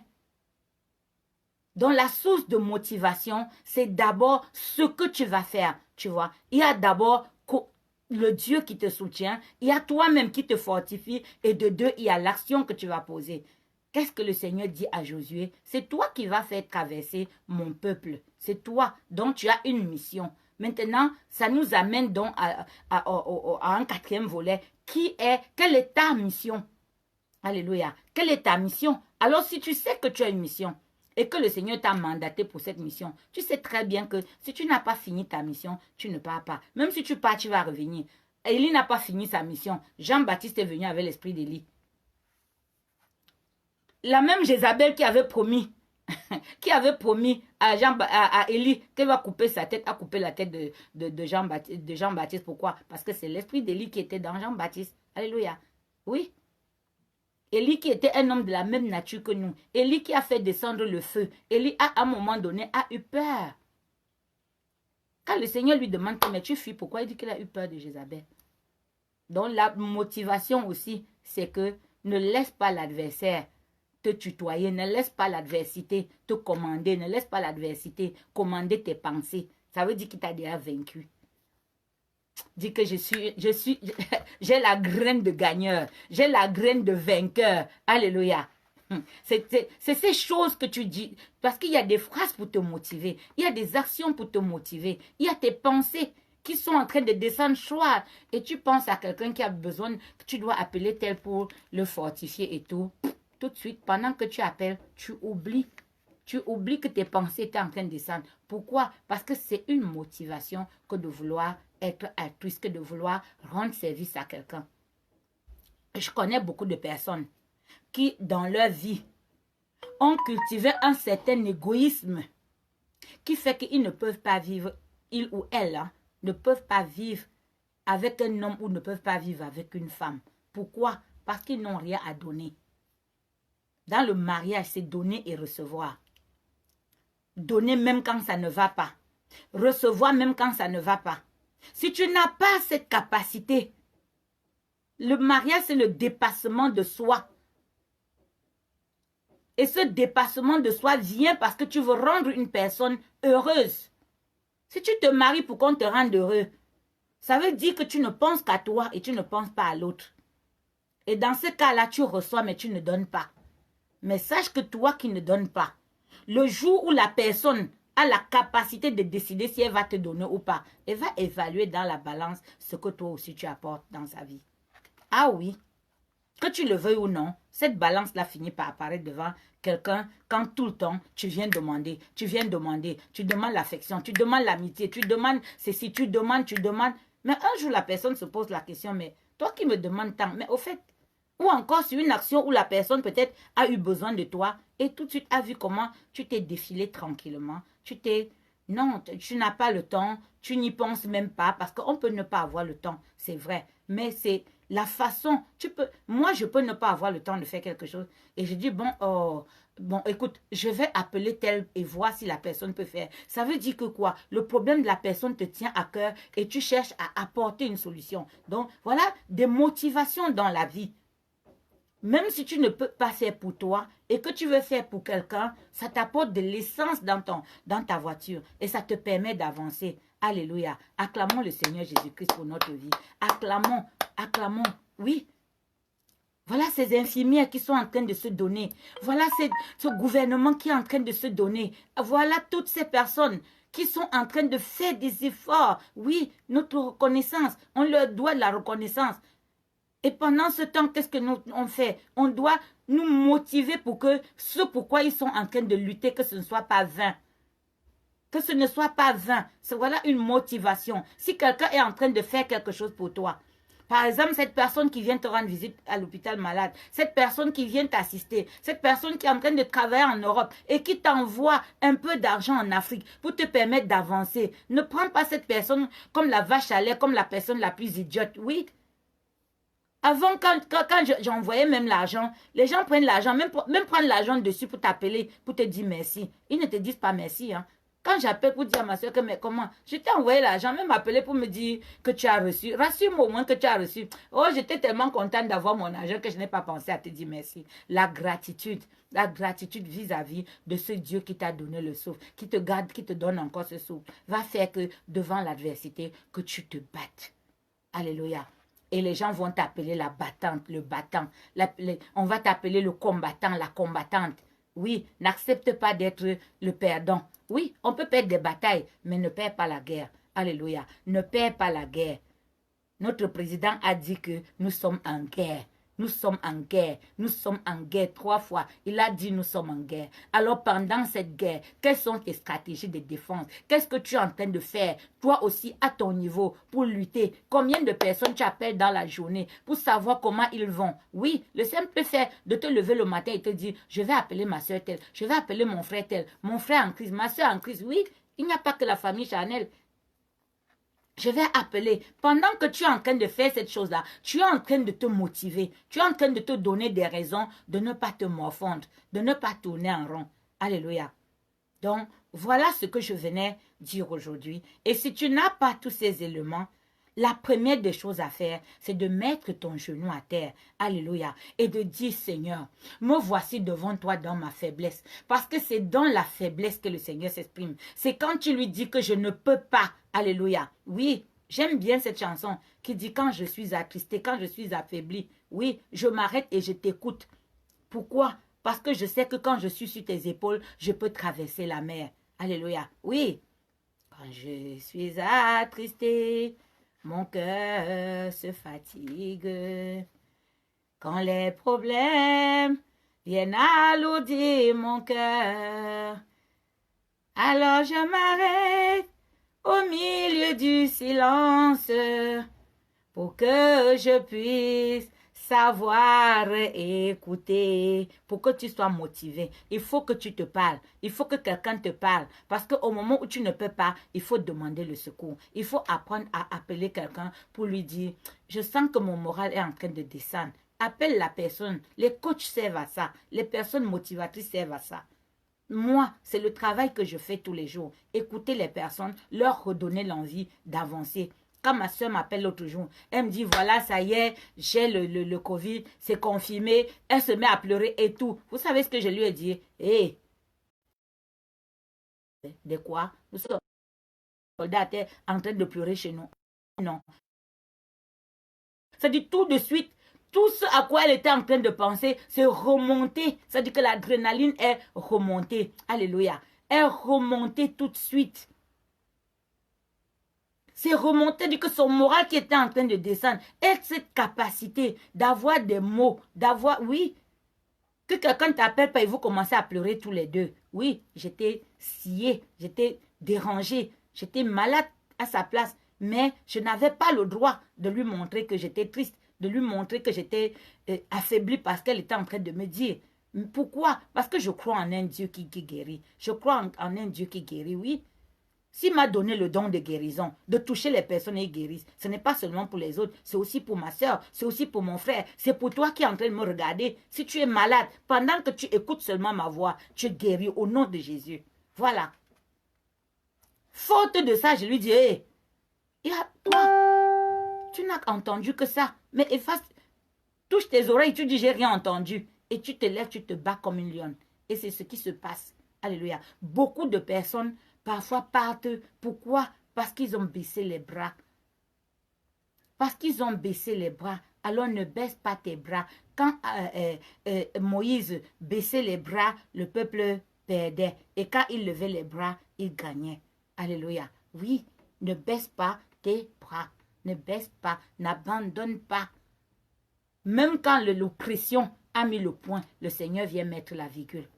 Donc la source de motivation, c'est d'abord ce que tu vas faire. Tu vois, il y a d'abord le Dieu qui te soutient, il y a toi-même qui te fortifie et de deux, il y a l'action que tu vas poser. Qu'est-ce que le Seigneur dit à Josué? C'est toi qui vas faire traverser mon peuple. C'est toi, donc tu as une mission. Maintenant, ça nous amène donc à un quatrième volet. Quelle est ta mission? Alléluia. Quelle est ta mission? Alors si tu sais que tu as une mission, et que le Seigneur t'a mandaté pour cette mission, tu sais très bien que si tu n'as pas fini ta mission, tu ne pars pas. Même si tu pars, tu vas revenir. Élie n'a pas fini sa mission. Jean-Baptiste est venu avec l'esprit d'Élie. La même Jézabel qui avait promis à Élie qu'elle va couper sa tête, a coupé la tête de Jean-Baptiste. Pourquoi? Parce que c'est l'esprit d'Élie qui était dans Jean-Baptiste. Alléluia. Oui. Élie qui était un homme de la même nature que nous. Élie qui a fait descendre le feu. Élie, à un moment donné, a eu peur. Quand le Seigneur lui demande, mais tu fuis, pourquoi il dit qu'il a eu peur de Jézabel? Donc la motivation aussi, c'est que ne laisse pas l'adversaire te tutoyer, ne laisse pas l'adversité te commander, ne laisse pas l'adversité commander tes pensées. Ça veut dire qu'il t'a déjà vaincu. Dis que j'ai la graine de gagneur, j'ai la graine de vainqueur. Alléluia. C'est ces choses que tu dis, parce qu'il y a des phrases pour te motiver, il y a des actions pour te motiver, il y a tes pensées qui sont en train de descendre choix et tu penses à quelqu'un qui a besoin, que tu dois appeler tel pour le fortifier et tout. Tout de suite, pendant que tu appelles, tu oublies. Tu oublies que tes pensées étaient en train de descendre. Pourquoi? Parce que c'est une motivation que de vouloir être altruiste, que de vouloir rendre service à quelqu'un. Je connais beaucoup de personnes qui, dans leur vie, ont cultivé un certain égoïsme qui fait qu'ils ne peuvent pas vivre, ils ou elles, hein, ne peuvent pas vivre avec un homme ou ne peuvent pas vivre avec une femme. Pourquoi? Parce qu'ils n'ont rien à donner. Dans le mariage, c'est donner et recevoir. Donner même quand ça ne va pas. Recevoir même quand ça ne va pas. Si tu n'as pas cette capacité, le mariage, c'est le dépassement de soi. Et ce dépassement de soi vient parce que tu veux rendre une personne heureuse. Si tu te maries pour qu'on te rende heureux, ça veut dire que tu ne penses qu'à toi et tu ne penses pas à l'autre. Et dans ce cas-là, tu reçois mais tu ne donnes pas. Mais sache que toi qui ne donnes pas, le jour où la personne a la capacité de décider si elle va te donner ou pas, elle va évaluer dans la balance ce que toi aussi tu apportes dans sa vie. Ah oui, que tu le veuilles ou non, cette balance-là finit par apparaître devant quelqu'un quand tout le temps tu viens demander, tu demandes l'affection, tu demandes l'amitié, tu demandes ceci, tu demandes. Mais un jour la personne se pose la question, mais toi qui me demandes tant, mais au fait, ou encore sur une action où la personne peut-être a eu besoin de toi et tout de suite a vu comment tu t'es défilé tranquillement. Non, tu n'as pas le temps, tu n'y penses même pas parce qu'on peut ne pas avoir le temps, c'est vrai. Mais c'est la façon, moi je peux ne pas avoir le temps de faire quelque chose et je dis bon écoute, je vais appeler tel et voir si la personne peut faire. Ça veut dire que quoi? Le problème de la personne te tient à cœur et tu cherches à apporter une solution. Donc voilà des motivations dans la vie. Même si tu ne peux pas faire pour toi et que tu veux faire pour quelqu'un, ça t'apporte de l'essence dans ta voiture et ça te permet d'avancer. Alléluia. Acclamons le Seigneur Jésus-Christ pour notre vie. Acclamons. Oui. Voilà ces infirmières qui sont en train de se donner. Voilà ce gouvernement qui est en train de se donner. Voilà toutes ces personnes qui sont en train de faire des efforts. Oui, notre reconnaissance. On leur doit de la reconnaissance. Et pendant ce temps, qu'est-ce que nous on fait? On doit nous motiver pour que ce pourquoi ils sont en train de lutter, que ce ne soit pas vain. Que ce ne soit pas vain. Voilà une motivation. Si quelqu'un est en train de faire quelque chose pour toi, par exemple, cette personne qui vient te rendre visite à l'hôpital malade, cette personne qui vient t'assister, cette personne qui est en train de travailler en Europe et qui t'envoie un peu d'argent en Afrique pour te permettre d'avancer, ne prends pas cette personne comme la vache à lait, comme la personne la plus idiote. Oui. Avant, quand j'envoyais même l'argent, les gens prennent l'argent, même prendre l'argent dessus pour t'appeler, pour te dire merci. Ils ne te disent pas merci. Hein. Quand j'appelle pour dire à ma soeur que, mais comment, je t'ai envoyé l'argent, même appeler pour me dire que tu as reçu. Rassure-moi au moins que tu as reçu. Oh, j'étais tellement contente d'avoir mon argent que je n'ai pas pensé à te dire merci. La gratitude vis-à-vis de ce Dieu qui t'a donné le souffle, qui te garde, qui te donne encore ce souffle, va faire que devant l'adversité, que tu te battes. Alléluia. Et les gens vont t'appeler la battante, le battant. On va t'appeler le combattant, la combattante. Oui, n'accepte pas d'être le perdant. Oui, on peut perdre des batailles, mais ne perds pas la guerre. Alléluia. Ne perds pas la guerre. Notre président a dit que nous sommes en guerre. Nous sommes en guerre. Nous sommes en guerre 3 fois. Il a dit nous sommes en guerre. Alors pendant cette guerre, quelles sont tes stratégies de défense? Qu'est-ce que tu es en train de faire, toi aussi, à ton niveau, pour lutter? Combien de personnes tu appelles dans la journée pour savoir comment ils vont? Oui, le simple fait de te lever le matin et te dire, je vais appeler ma soeur telle, je vais appeler mon frère tel, mon frère en crise, ma soeur en crise. Oui, il n'y a pas que la famille charnelle. Je vais appeler. Pendant que tu es en train de faire cette chose-là, tu es en train de te motiver. Tu es en train de te donner des raisons de ne pas te morfondre, de ne pas tourner en rond. Alléluia. Donc, voilà ce que je venais dire aujourd'hui. Et si tu n'as pas tous ces éléments, la première des choses à faire, c'est de mettre ton genou à terre. Alléluia. Et de dire, Seigneur, me voici devant toi dans ma faiblesse. Parce que c'est dans la faiblesse que le Seigneur s'exprime. C'est quand tu lui dis que je ne peux pas. Alléluia. Oui, j'aime bien cette chanson qui dit quand je suis attristé, quand je suis affaibli. Oui, je m'arrête et je t'écoute. Pourquoi? Parce que je sais que quand je suis sur tes épaules, je peux traverser la mer. Alléluia. Oui. Quand je suis attristé, mon cœur se fatigue. Quand les problèmes viennent alourdir mon cœur, alors je m'arrête au milieu du silence pour que je puisse Savoir écouter. Pour que tu sois motivé, il faut que tu te parles. Il faut que quelqu'un te parle. Parce qu'au moment où tu ne peux pas, il faut demander le secours. Il faut apprendre à appeler quelqu'un pour lui dire, je sens que mon moral est en train de descendre. Appelle la personne. Les coachs servent à ça. Les personnes motivatrices servent à ça. Moi, c'est le travail que je fais tous les jours. Écouter les personnes, leur redonner l'envie d'avancer. Quand ma soeur m'appelle l'autre jour, elle me dit, voilà, ça y est, j'ai le Covid, c'est confirmé. Elle se met à pleurer et tout. Vous savez ce que je lui ai dit? Hé, de quoi? Vous savez, le soldat est en train de pleurer chez nous. Non. Ça dit tout de suite, tout ce à quoi elle était en train de penser, c'est remonter. Ça dit que l'adrénaline est remontée. Alléluia. Elle est remontée tout de suite. C'est remonté, dit que son moral qui était en train de descendre, et cette capacité d'avoir des mots, d'avoir, oui, que quelqu'un t'appelle et vous commencez à pleurer tous les deux. Oui, j'étais sciée, j'étais dérangée, j'étais malade à sa place, mais je n'avais pas le droit de lui montrer que j'étais triste, de lui montrer que j'étais affaiblie parce qu'elle était en train de me dire. Pourquoi? Parce que je crois en un Dieu qui guérit. Je crois en un Dieu qui guérit, oui. S'il m'a donné le don de guérison, de toucher les personnes et ils guérissent, ce n'est pas seulement pour les autres, c'est aussi pour ma soeur, c'est aussi pour mon frère, c'est pour toi qui es en train de me regarder. Si tu es malade, pendant que tu écoutes seulement ma voix, tu es guéri au nom de Jésus. Voilà. Faute de ça, je lui dis, hé, toi, tu n'as entendu que ça, mais efface, touche tes oreilles, tu dis, j'ai rien entendu. Et tu te lèves, tu te bats comme une lionne. Et c'est ce qui se passe. Alléluia. Beaucoup de personnes parfois partent. Pourquoi? Parce qu'ils ont baissé les bras. Parce qu'ils ont baissé les bras. Alors ne baisse pas tes bras. Quand Moïse baissait les bras, le peuple perdait. Et quand il levait les bras, il gagnait. Alléluia. Oui, ne baisse pas tes bras. Ne baisse pas, n'abandonne pas. Même quand l'oppression a mis le point, le Seigneur vient mettre la virgule.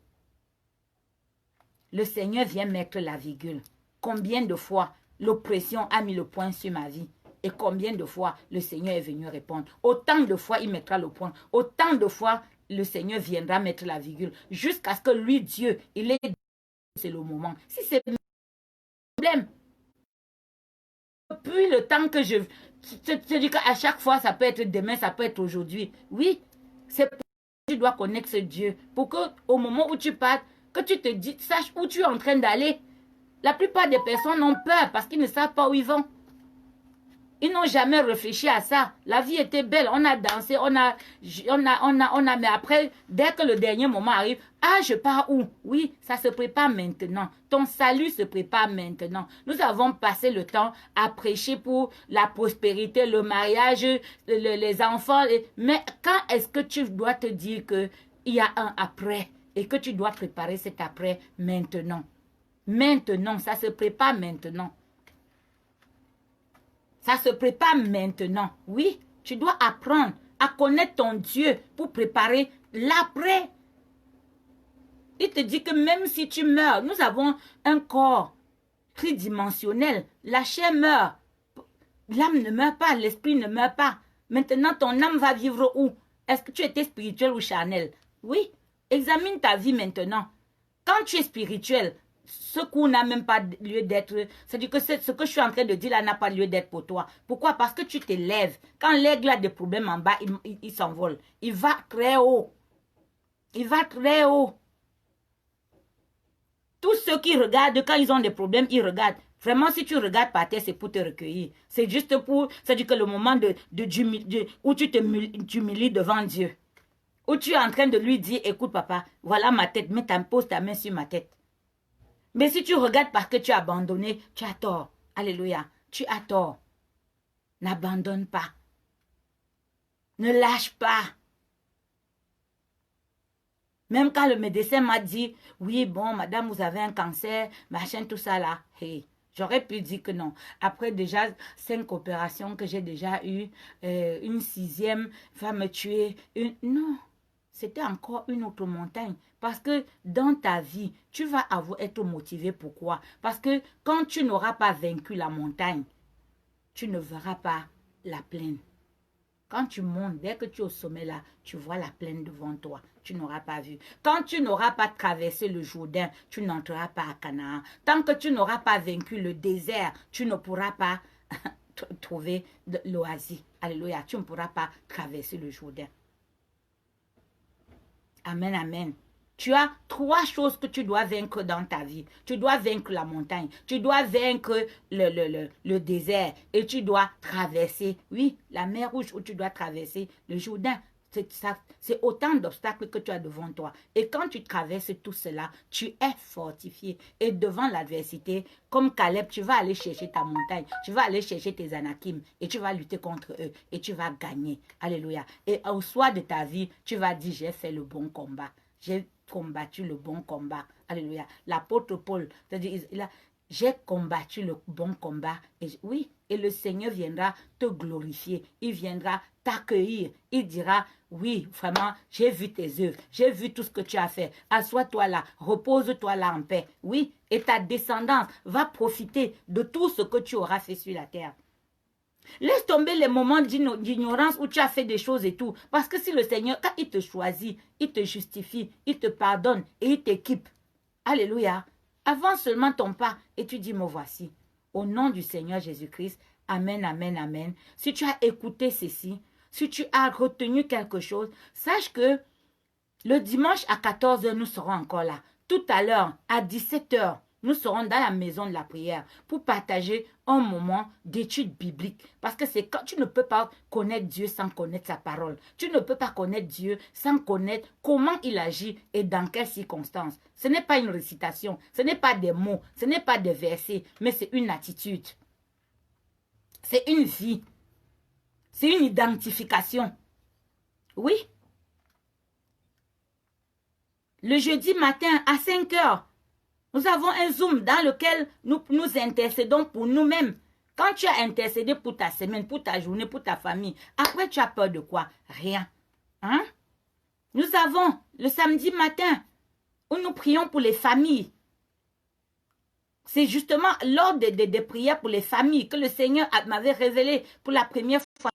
Le Seigneur vient mettre la virgule. Combien de fois l'oppression a mis le point sur ma vie? Et combien de fois le Seigneur est venu répondre? Autant de fois il mettra le point. Autant de fois le Seigneur viendra mettre la virgule. Jusqu'à ce que lui, Dieu, il est... C'est le moment. Si c'est le problème, depuis le temps que je dis qu'à chaque fois, ça peut être demain, ça peut être aujourd'hui. Oui, c'est pour que tu dois connaître ce Dieu. Pour qu'au moment où tu parles, que tu te dis, sache où tu es en train d'aller. La plupart des personnes ont peur parce qu'ils ne savent pas où ils vont. Ils n'ont jamais réfléchi à ça. La vie était belle. On a dansé, mais après, dès que le dernier moment arrive, ah, je pars où? Oui, ça se prépare maintenant. Ton salut se prépare maintenant. Nous avons passé le temps à prêcher pour la prospérité, le mariage, les enfants. Mais quand est-ce que tu dois te dire qu'il y a un après et que tu dois préparer cet après maintenant? Maintenant, ça se prépare maintenant. Ça se prépare maintenant. Oui, tu dois apprendre à connaître ton Dieu pour préparer l'après. Il te dit que même si tu meurs, nous avons un corps tridimensionnel. La chair meurt. L'âme ne meurt pas, l'esprit ne meurt pas. Maintenant, ton âme va vivre où? Est-ce que tu étais spirituel ou charnel? Oui, examine ta vie maintenant. Quand tu es spirituel, ce coup n'a même pas lieu d'être. C'est-à-dire que ce que je suis en train de dire là n'a pas lieu d'être pour toi. Pourquoi? Parce que tu t'élèves. Quand l'aigle a des problèmes en bas, il s'envole. Il va très haut. Il va très haut. Tous ceux qui regardent, quand ils ont des problèmes, ils regardent. Vraiment, si tu regardes par terre, c'est pour te recueillir. C'est juste pour... C'est-à-dire que le moment où tu t'humilies devant Dieu. Où tu es en train de lui dire, écoute papa, voilà ma tête, pose ta main sur ma tête. Mais si tu regardes parce que tu as abandonné, tu as tort. Alléluia. Tu as tort. N'abandonne pas. Ne lâche pas. Même quand le médecin m'a dit, oui, bon, madame, vous avez un cancer, machin, tout ça là. Hey, j'aurais pu dire que non. Après déjà 5 opérations que j'ai déjà eues, une 6e va me tuer. Non. C'était encore une autre montagne. Parce que dans ta vie, tu vas être motivé. Pourquoi? Parce que quand tu n'auras pas vaincu la montagne, tu ne verras pas la plaine. Quand tu montes, dès que tu es au sommet là, tu vois la plaine devant toi. Tu n'auras pas vu. Quand tu n'auras pas traversé le Jourdain, tu n'entreras pas à Canaan. Tant que tu n'auras pas vaincu le désert, tu ne pourras pas trouver l'oasis. Alléluia. Tu ne pourras pas traverser le Jourdain. Amen, amen. Tu as 3 choses que tu dois vaincre dans ta vie. Tu dois vaincre la montagne. Tu dois vaincre le désert. Et tu dois traverser, oui, la mer Rouge où tu dois traverser le Jourdain. C'est autant d'obstacles que tu as devant toi. Et quand tu traverses tout cela, tu es fortifié. Et devant l'adversité, comme Caleb, tu vas aller chercher ta montagne. Tu vas aller chercher tes Anakim. Et tu vas lutter contre eux. Et tu vas gagner. Alléluia. Et au soir de ta vie, tu vas dire, j'ai fait le bon combat. J'ai combattu le bon combat. Alléluia. L'apôtre Paul, c'est-à-dire, j'ai combattu le bon combat. Et oui, et le Seigneur viendra te glorifier. Il viendra t'accueillir. Il dira, oui, vraiment, j'ai vu tes œuvres. J'ai vu tout ce que tu as fait. Assois-toi là. Repose-toi là en paix. Oui, et ta descendance va profiter de tout ce que tu auras fait sur la terre. Laisse tomber les moments d'ignorance où tu as fait des choses et tout. Parce que si le Seigneur, quand il te choisit, il te justifie, il te pardonne et il t'équipe. Alléluia. Avance seulement ton pas et tu dis, me voici. Au nom du Seigneur Jésus-Christ, amen, amen, amen. Si tu as écouté ceci, si tu as retenu quelque chose, sache que le dimanche à 14 h, nous serons encore là. Tout à l'heure, à 17 h, nous serons dans la maison de la prière pour partager un moment d'étude biblique. Parce que c'est quand tu ne peux pas connaître Dieu sans connaître sa parole. Tu ne peux pas connaître Dieu sans connaître comment il agit et dans quelles circonstances. Ce n'est pas une récitation, ce n'est pas des mots, ce n'est pas des versets, mais c'est une attitude. C'est une vie. C'est une identification. Oui. Le jeudi matin à 5 h, nous avons un Zoom dans lequel nous intercédons pour nous-mêmes. Quand tu as intercédé pour ta semaine, pour ta journée, pour ta famille, après tu as peur de quoi? Rien. Hein? Nous avons le samedi matin où nous prions pour les familles. C'est justement lors des prières pour les familles que le Seigneur m'avait révélé pour la première fois.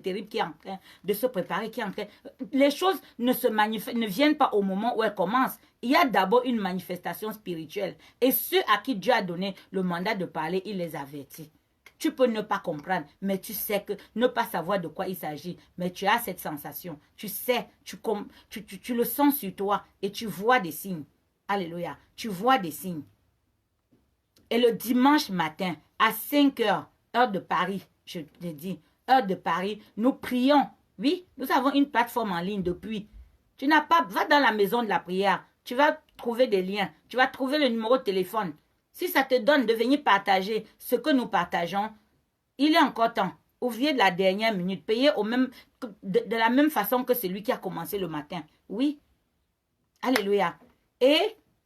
Terrible qui est en train de se préparer, qui est en train... Les choses ne viennent pas au moment où elles commencent. Il y a d'abord une manifestation spirituelle. Et ceux à qui Dieu a donné le mandat de parler, il les avertit. Tu peux ne pas comprendre, mais tu sais que ne pas savoir de quoi il s'agit. Mais tu as cette sensation. Tu sais, tu le sens sur toi et tu vois des signes. Alléluia. Tu vois des signes. Et le dimanche matin, à 5 h, heure de Paris, je te dis, heure de Paris, nous prions. Oui, nous avons une plateforme en ligne depuis. Tu n'as pas, va dans la maison de la prière. Tu vas trouver des liens. Tu vas trouver le numéro de téléphone. Si ça te donne de venir partager ce que nous partageons, il est encore temps. Oubliez de la dernière minute. Payez de la même façon que celui qui a commencé le matin. Oui. Alléluia. Et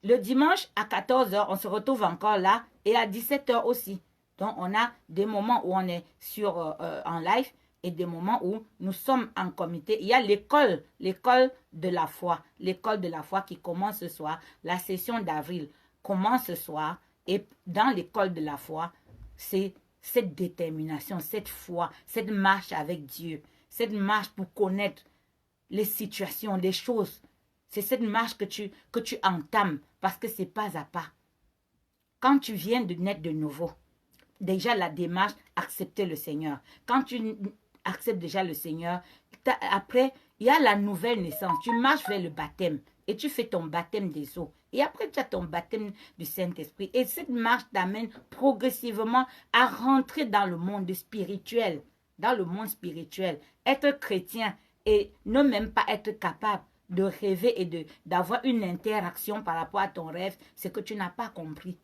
le dimanche à 14 h, on se retrouve encore là. Et à 17 h aussi. Donc, on a des moments où on est en live et des moments où nous sommes en comité. Il y a l'école de la foi. L'école de la foi qui commence ce soir. La session d'avril commence ce soir. Et dans l'école de la foi, c'est cette détermination, cette foi, cette marche avec Dieu. Cette marche pour connaître les situations, les choses. C'est cette marche que tu entames parce que c'est pas à pas. Quand tu viens de naître de nouveau, déjà la démarche, accepter le Seigneur. Quand tu acceptes déjà le Seigneur, après, il y a la nouvelle naissance. Tu marches vers le baptême et tu fais ton baptême des eaux. Et après, tu as ton baptême du Saint-Esprit. Et cette marche t'amène progressivement à rentrer dans le monde spirituel. Dans le monde spirituel. Être chrétien et ne même pas être capable de rêver et d'avoir une interaction par rapport à ton rêve, c'est que tu n'as pas compris.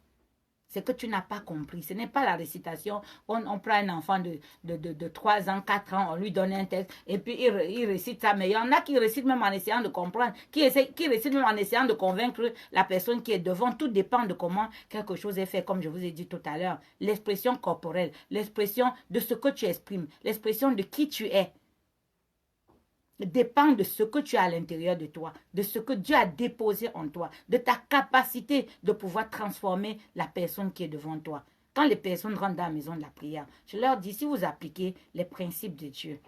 C'est que tu n'as pas compris. Ce n'est pas la récitation. On prend un enfant de 3 ans, 4 ans, on lui donne un texte et puis il récite ça. Mais il y en a qui récitent même en essayant de comprendre, qui récitent même en essayant de convaincre la personne qui est devant. Tout dépend de comment quelque chose est fait, comme je vous ai dit tout à l'heure. L'expression corporelle, l'expression de ce que tu exprimes, l'expression de qui tu es, dépend de ce que tu as à l'intérieur de toi, de ce que Dieu a déposé en toi, de ta capacité de pouvoir transformer la personne qui est devant toi. Quand les personnes rentrent dans la maison de la prière, je leur dis, si vous appliquez les principes de Dieu,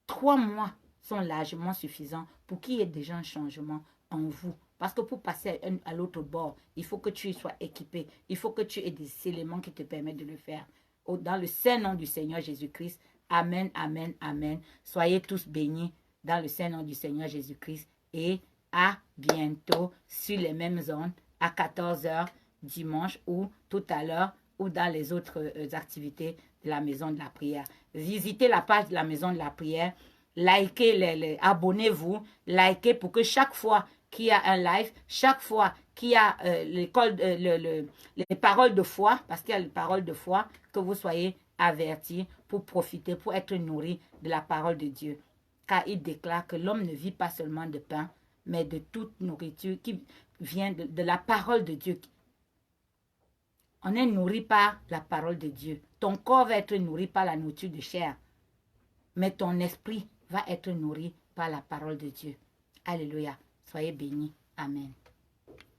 3 mois sont largement suffisants pour qu'il y ait déjà un changement en vous. Parce que pour passer à l'autre bord, il faut que tu sois équipé. Il faut que tu aies des éléments qui te permettent de le faire. Dans le saint nom du Seigneur Jésus-Christ. Amen, amen, amen. Soyez tous bénis dans le saint nom du Seigneur Jésus-Christ. Et à bientôt sur les mêmes ondes à 14 h dimanche ou tout à l'heure ou dans les autres activités de la maison de la prière. Visitez la page de la maison de la prière. Likez, abonnez-vous. Likez pour que chaque fois qu'il y a un live, chaque fois qu'il y a les paroles de foi, parce qu'il y a les paroles de foi, que vous soyez avertis pour profiter, pour être nourris de la parole de Dieu. Car il déclare que l'homme ne vit pas seulement de pain, mais de toute nourriture qui vient de la parole de Dieu. On est nourri par la parole de Dieu. Ton corps va être nourri par la nourriture de chair, mais ton esprit va être nourri par la parole de Dieu. Alléluia. Soyez bénis. Amen.